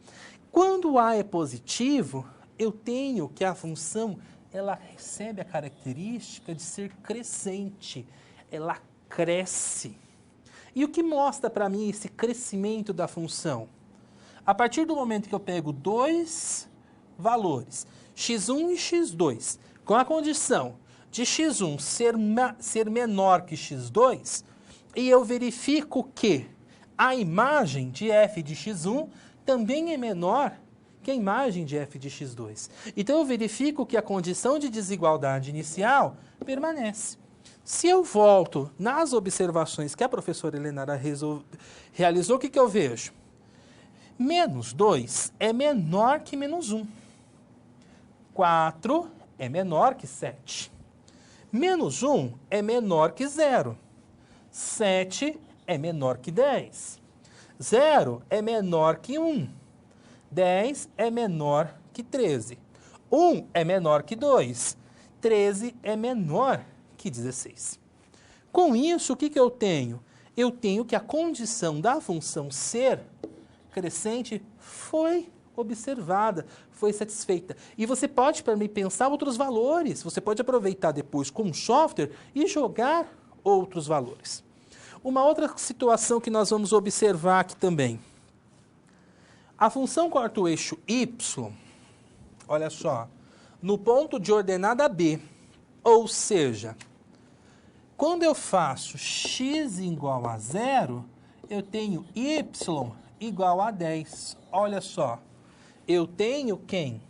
Quando o a é positivo, eu tenho que a função ela recebe a característica de ser crescente, ela cresce. E o que mostra para mim esse crescimento da função? A partir do momento que eu pego dois valores, x1 e x2, com a condição de x1 ser menor que x2, e eu verifico que a imagem de f de x1 também é menor que a imagem de f de x2. Então, eu verifico que a condição de desigualdade inicial permanece. Se eu volto nas observações que a professora Helenara realizou, o que eu vejo? Menos 2 é menor que menos 1. 4 é menor que 7. Menos 1 é menor que 0. 7 é menor que 10. 0 é menor que 1. 10 é menor que 13. 1 é menor que 2. 13 é menor que 16. Com isso, o que eu tenho? Eu tenho que a condição da função ser crescente foi observada, foi satisfeita. E você pode também pensar outros valores. Você pode aproveitar depois com o software e jogar outros valores. Uma outra situação que nós vamos observar aqui também. A função corta o eixo y, olha só, no ponto de ordenada B. Ou seja, quando eu faço x igual a 0, eu tenho y igual a 10. Olha só, eu tenho quem?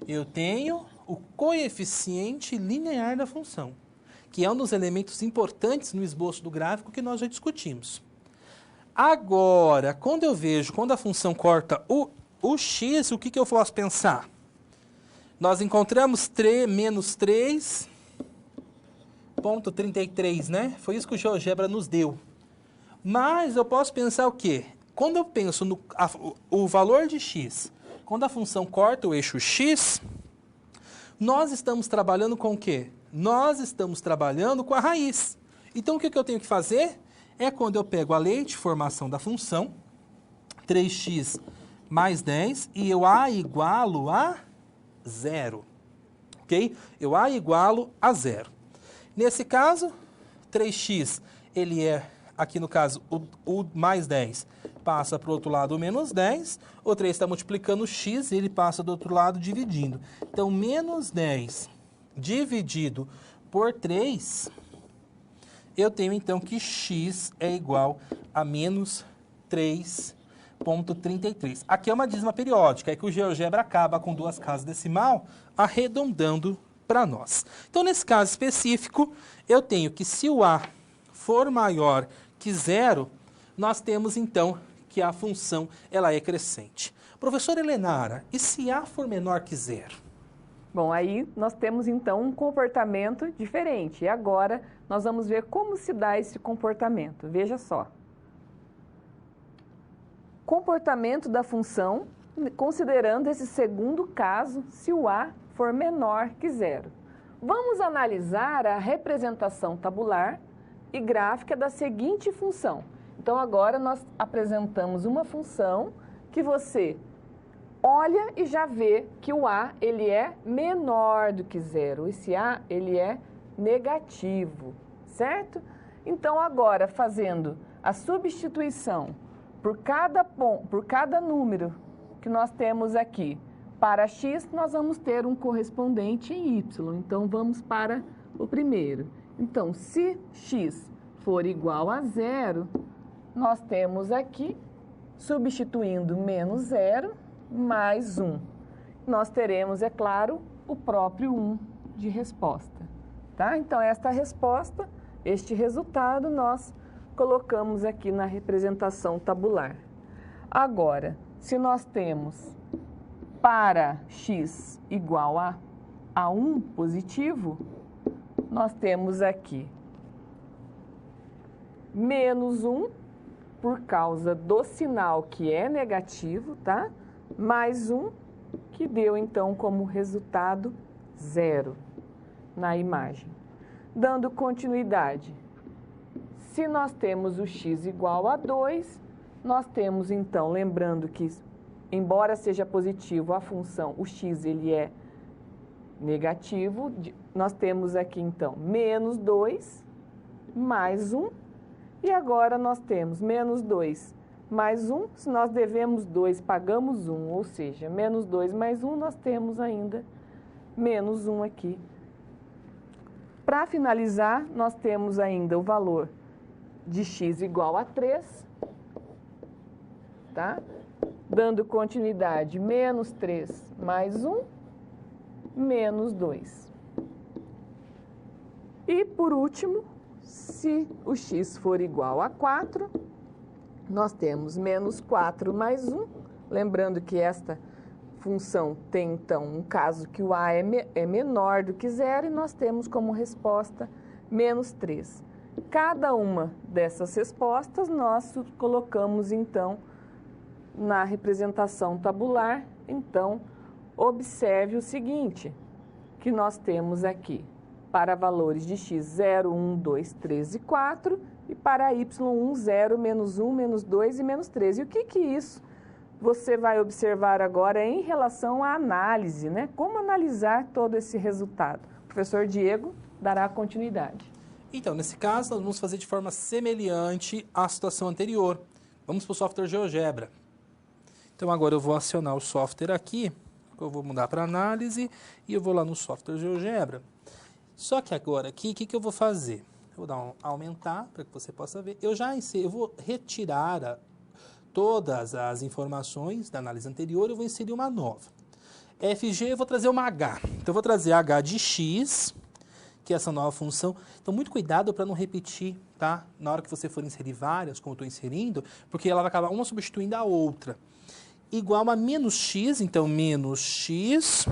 Eu tenho o coeficiente linear da função, que é um dos elementos importantes no esboço do gráfico que nós já discutimos. Agora, quando a função corta o x, o que eu posso pensar? Nós encontramos menos 3,33, né? Foi isso que o GeoGebra nos deu. Mas eu posso pensar o quê? Quando eu penso no o valor de x, quando a função corta o eixo x, nós estamos trabalhando com o quê? Nós estamos trabalhando com a raiz. Então, o que eu tenho que fazer? É quando eu pego a lei de formação da função, 3x mais 10, e eu a igualo a 0. Ok? Eu a igualo a 0. Nesse caso, 3x, ele é, aqui no caso, o mais 10 passa para o outro lado o menos 10. O 3 está multiplicando o x e ele passa do outro lado dividindo. Então, menos 10 dividido por 3, eu tenho então que x é igual a menos 3,33. Aqui é uma dízima periódica, é que o GeoGebra acaba com duas casas decimal, arredondando para nós. Então, nesse caso específico, eu tenho que se o a for maior que 0, nós temos então que a função ela é crescente. Professora Helenara, e se a for menor que 0? Bom, aí nós temos então um comportamento diferente. E agora nós vamos ver como se dá esse comportamento. Veja só. Comportamento da função, considerando esse segundo caso, se o a for menor que 0. Vamos analisar a representação tabular e gráfica da seguinte função. Então, agora nós apresentamos uma função que você olha e já vê que o a ele é menor do que 0. Esse a ele é negativo, certo? Então, agora, fazendo a substituição por cada número que nós temos aqui para x, nós vamos ter um correspondente em y. Então, vamos para o primeiro. Então, se x for igual a 0, nós temos aqui, substituindo menos 0, mais 1. Nós teremos, é claro, o próprio 1 de resposta. Tá? Então, esta resposta, este resultado, nós colocamos aqui na representação tabular. Agora, se nós temos para x igual a 1 positivo, nós temos aqui menos 1, por causa do sinal que é negativo, tá? Mais 1, que deu, então, como resultado 0 na imagem. Dando continuidade, se nós temos o x igual a 2, nós temos, então, lembrando que, embora seja positivo a função, o x ele é negativo, nós temos aqui, então, menos 2, mais 1, e agora nós temos menos 2 mais 1, se nós devemos 2, pagamos 1, ou seja, menos 2 mais 1, nós temos ainda menos 1 aqui. Para finalizar, nós temos ainda o valor de x igual a 3, tá? Dando continuidade, menos 3 mais 1, menos 2. E, por último, se o x for igual a 4, nós temos menos 4 mais 1. Lembrando que esta função tem, então, um caso que o a é menor do que 0 e nós temos como resposta menos 3. Cada uma dessas respostas nós colocamos, então, na representação tabular. Então, observe o seguinte, que nós temos aqui para valores de x 0, 1, 2, 3 e 4 e para y 1, 0, menos 1, menos 2 e menos 3. E o que isso você vai observar agora em relação à análise, né? Como analisar todo esse resultado? O professor Diego dará continuidade. Então, nesse caso, nós vamos fazer de forma semelhante à situação anterior. Vamos para o software GeoGebra. Então, agora eu vou acionar o software aqui, eu vou mudar para análise e eu vou lá no software GeoGebra. Só que agora aqui, o que eu vou fazer? Eu vou dar um aumentar para que você possa ver. Eu vou retirar todas as informações da análise anterior, eu vou inserir uma nova. FG, eu vou trazer uma H. Então, eu vou trazer H de x, que é essa nova função. Então, muito cuidado para não repetir, tá? Na hora que você for inserir várias, como eu estou inserindo, porque ela vai acabar uma substituindo a outra. Igual a menos x, então, menos x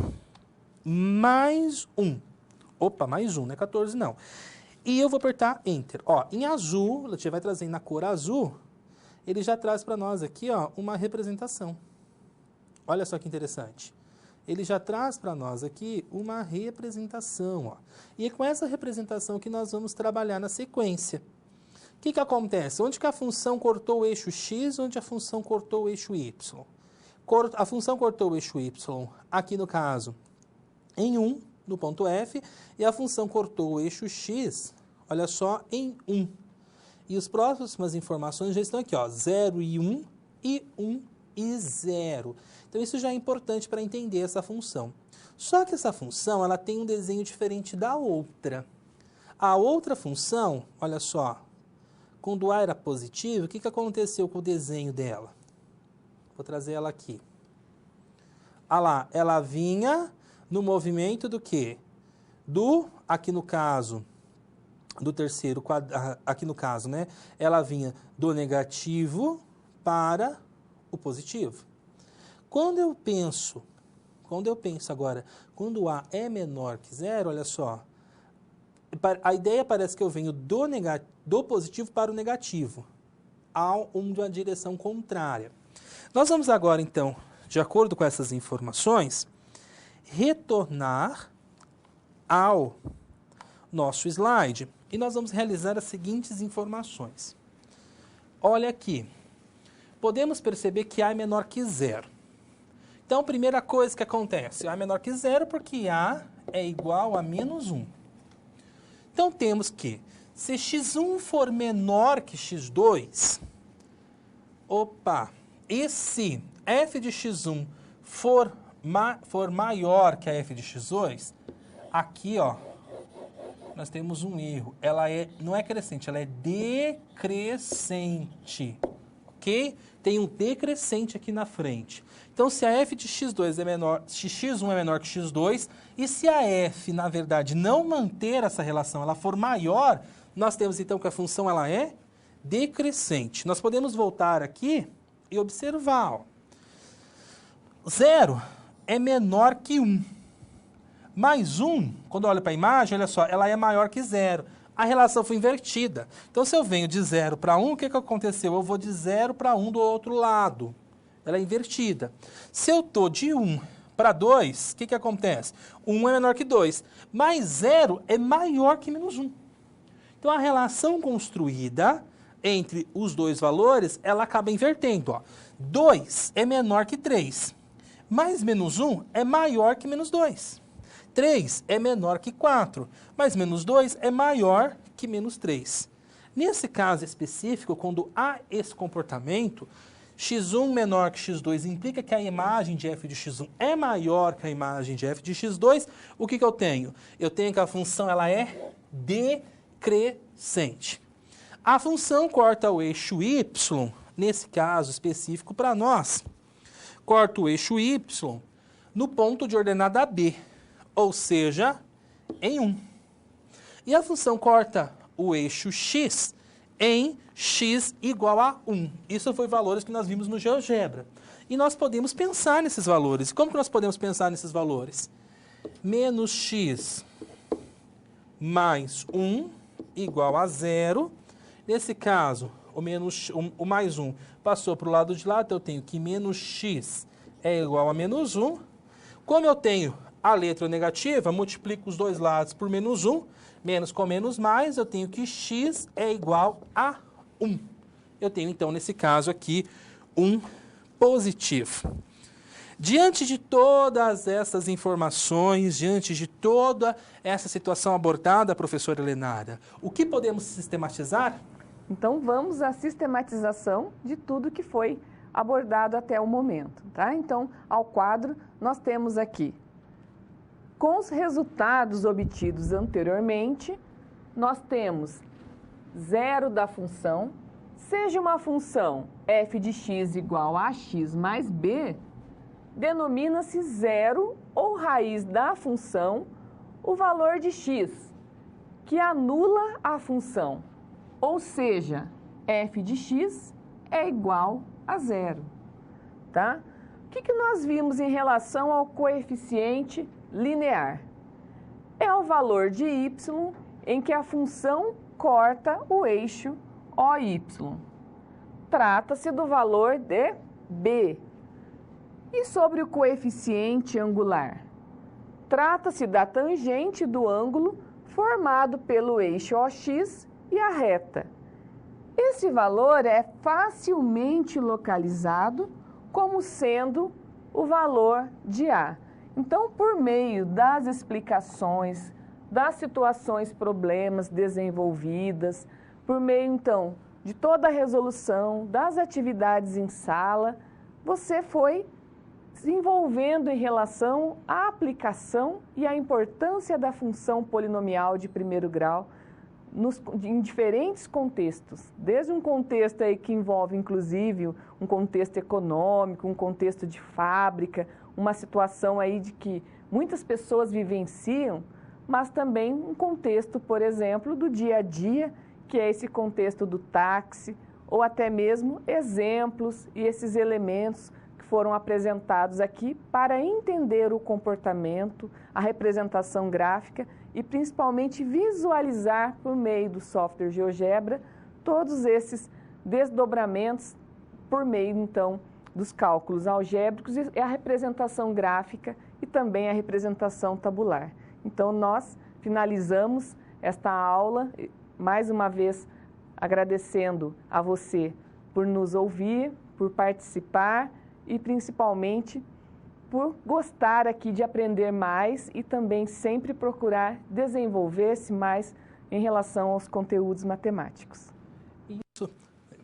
mais 1. Opa, mais 1, não é 14 não. E eu vou apertar Enter. Ó, em azul, a gente vai trazendo na cor azul, ele já traz para nós aqui, ó, uma representação. Olha só que interessante. Ele já traz para nós aqui uma representação, ó. E é com essa representação que nós vamos trabalhar na sequência. O que acontece? Onde que a função cortou o eixo x, onde a função cortou o eixo y? A função cortou o eixo y, aqui no caso, em 1, no ponto F, e a função cortou o eixo x, olha só, em 1. E as próximas informações já estão aqui, ó, 0 e 1, e 1 e 0. Então, isso já é importante para entender essa função. Só que essa função, ela tem um desenho diferente da outra. A outra função, olha só, quando A era positivo, o que aconteceu com o desenho dela? Vou trazer ela aqui. Ah lá, ela vinha no movimento do quê? Aqui no caso, do terceiro quadrado, aqui no caso, né? Ela vinha do negativo para o positivo. Quando eu penso agora, quando A é menor que 0, olha só, a ideia parece que eu venho do positivo para o negativo, a uma direção contrária. Nós vamos agora, então, de acordo com essas informações, retornar ao nosso slide e nós vamos realizar as seguintes informações. Olha aqui, podemos perceber que A é menor que 0. Então, primeira coisa que acontece, A é menor que 0 porque A é igual a menos 1. Então, temos que, se x1 for menor que x2, e se f de x1 for maior que a f de x2, aqui, ó, nós temos um erro. Ela não é crescente, ela é decrescente, ok? Tem um decrescente aqui na frente. Então, se a f de x2 é menor, se x1 é menor que x2, e se a f, na verdade, não manter essa relação, ela for maior, nós temos, então, que a função ela é decrescente. Nós podemos voltar aqui e observar, ó. 0 é menor que 1. Mais 1, quando eu olho para a imagem, olha só, ela é maior que 0. A relação foi invertida. Então, se eu venho de 0 para 1, o que aconteceu? Eu vou de 0 para 1 do outro lado. Ela é invertida. Se eu estou de 1 para 2, o que acontece? 1 é menor que 2, mas 0 é maior que menos 1. Então, a relação construída entre os dois valores, ela acaba invertendo. Ó. 2 é menor que 3, mas menos 1 é maior que menos 2. 3 é menor que 4, mas menos 2 é maior que menos 3. Nesse caso específico, quando há esse comportamento, x1 menor que x2 implica que a imagem de f de x1 é maior que a imagem de f de x2, o que eu tenho? Eu tenho que a função ela é decrescente. A função corta o eixo y, nesse caso específico para nós, corta o eixo y no ponto de ordenada B, ou seja, em 1. E a função corta o eixo x em x igual a 1. Isso foi valores que nós vimos no GeoGebra. E nós podemos pensar nesses valores. Como que nós podemos pensar nesses valores? Menos x mais 1 igual a 0. Nesse caso, o mais 1 passou para o lado de lá, então eu tenho que menos x é igual a menos 1. Como eu tenho a letra negativa, multiplico os dois lados por menos 1, menos com menos mais, eu tenho que x é igual a 1. Eu tenho, então, nesse caso aqui, um positivo. Diante de todas essas informações, diante de toda essa situação abordada, professora Helenara, o que podemos sistematizar? Então, vamos à sistematização de tudo que foi abordado até o momento, tá? Então, ao quadro, nós temos aqui, com os resultados obtidos anteriormente, nós temos 0 da função, seja uma função f de x igual a x mais b, denomina-se 0 ou raiz da função o valor de x, que anula a função, ou seja, f de x é igual a 0, tá? O que nós vimos em relação ao coeficiente linear. É o valor de y em que a função corta o eixo OY. Trata-se do valor de b. E sobre o coeficiente angular? Trata-se da tangente do ângulo formado pelo eixo OX e a reta. Esse valor é facilmente localizado como sendo o valor de A. Então, por meio das explicações, das situações, problemas desenvolvidas, por meio, então, de toda a resolução, das atividades em sala, você foi se envolvendo em relação à aplicação e à importância da função polinomial de primeiro grau em diferentes contextos, desde um contexto aí que envolve, inclusive, um contexto econômico, um contexto de fábrica, uma situação aí de que muitas pessoas vivenciam, mas também um contexto, por exemplo, do dia a dia, que é esse contexto do táxi, ou até mesmo exemplos e esses elementos que foram apresentados aqui para entender o comportamento, a representação gráfica e principalmente visualizar por meio do software GeoGebra todos esses desdobramentos por meio, então, dos cálculos algébricos e a representação gráfica e também a representação tabular. Então, nós finalizamos esta aula, mais uma vez agradecendo a você por nos ouvir, por participar e principalmente por gostar aqui de aprender mais e também sempre procurar desenvolver-se mais em relação aos conteúdos matemáticos. Isso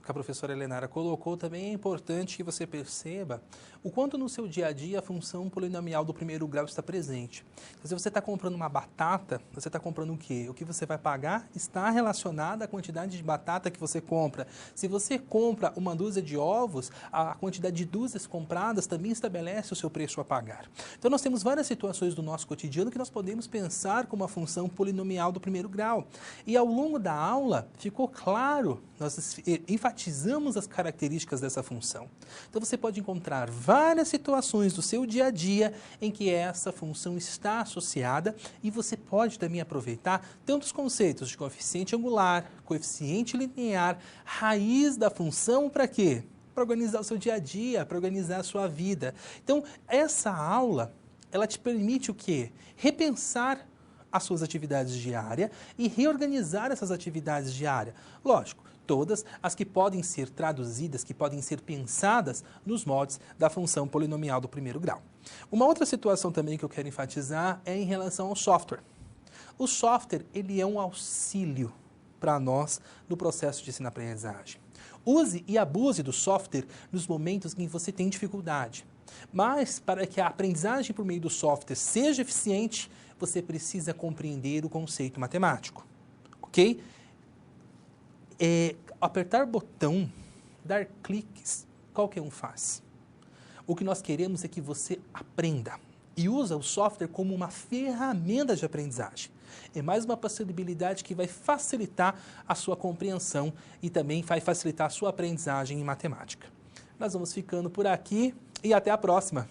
que a professora Helenara colocou também é importante que você perceba o quanto no seu dia a dia a função polinomial do primeiro grau está presente. Se você está comprando uma batata, você está comprando o quê? O que você vai pagar está relacionado à quantidade de batata que você compra. Se você compra uma dúzia de ovos, a quantidade de dúzias compradas também estabelece o seu preço a pagar. Então nós temos várias situações do nosso cotidiano que nós podemos pensar como a função polinomial do primeiro grau. E ao longo da aula ficou claro, nós enfatizamos as características dessa função. Então você pode encontrar várias situações do seu dia a dia em que essa função está associada e você pode também aproveitar tanto os conceitos de coeficiente angular, coeficiente linear, raiz da função para quê? Para organizar o seu dia a dia, para organizar a sua vida. Então, essa aula, ela te permite o quê? Repensar as suas atividades diárias e reorganizar essas atividades diárias. Lógico, todas as que podem ser traduzidas, que podem ser pensadas nos moldes da função polinomial do primeiro grau. Uma outra situação também que eu quero enfatizar é em relação ao software. O software, ele é um auxílio para nós no processo de ensino-aprendizagem. Use e abuse do software nos momentos em que você tem dificuldade. Mas, para que a aprendizagem por meio do software seja eficiente, você precisa compreender o conceito matemático, ok? Apertar botão, dar cliques, qualquer um faz. O que nós queremos é que você aprenda e usa o software como uma ferramenta de aprendizagem. É mais uma possibilidade que vai facilitar a sua compreensão e também vai facilitar a sua aprendizagem em matemática. Nós vamos ficando por aqui e até a próxima!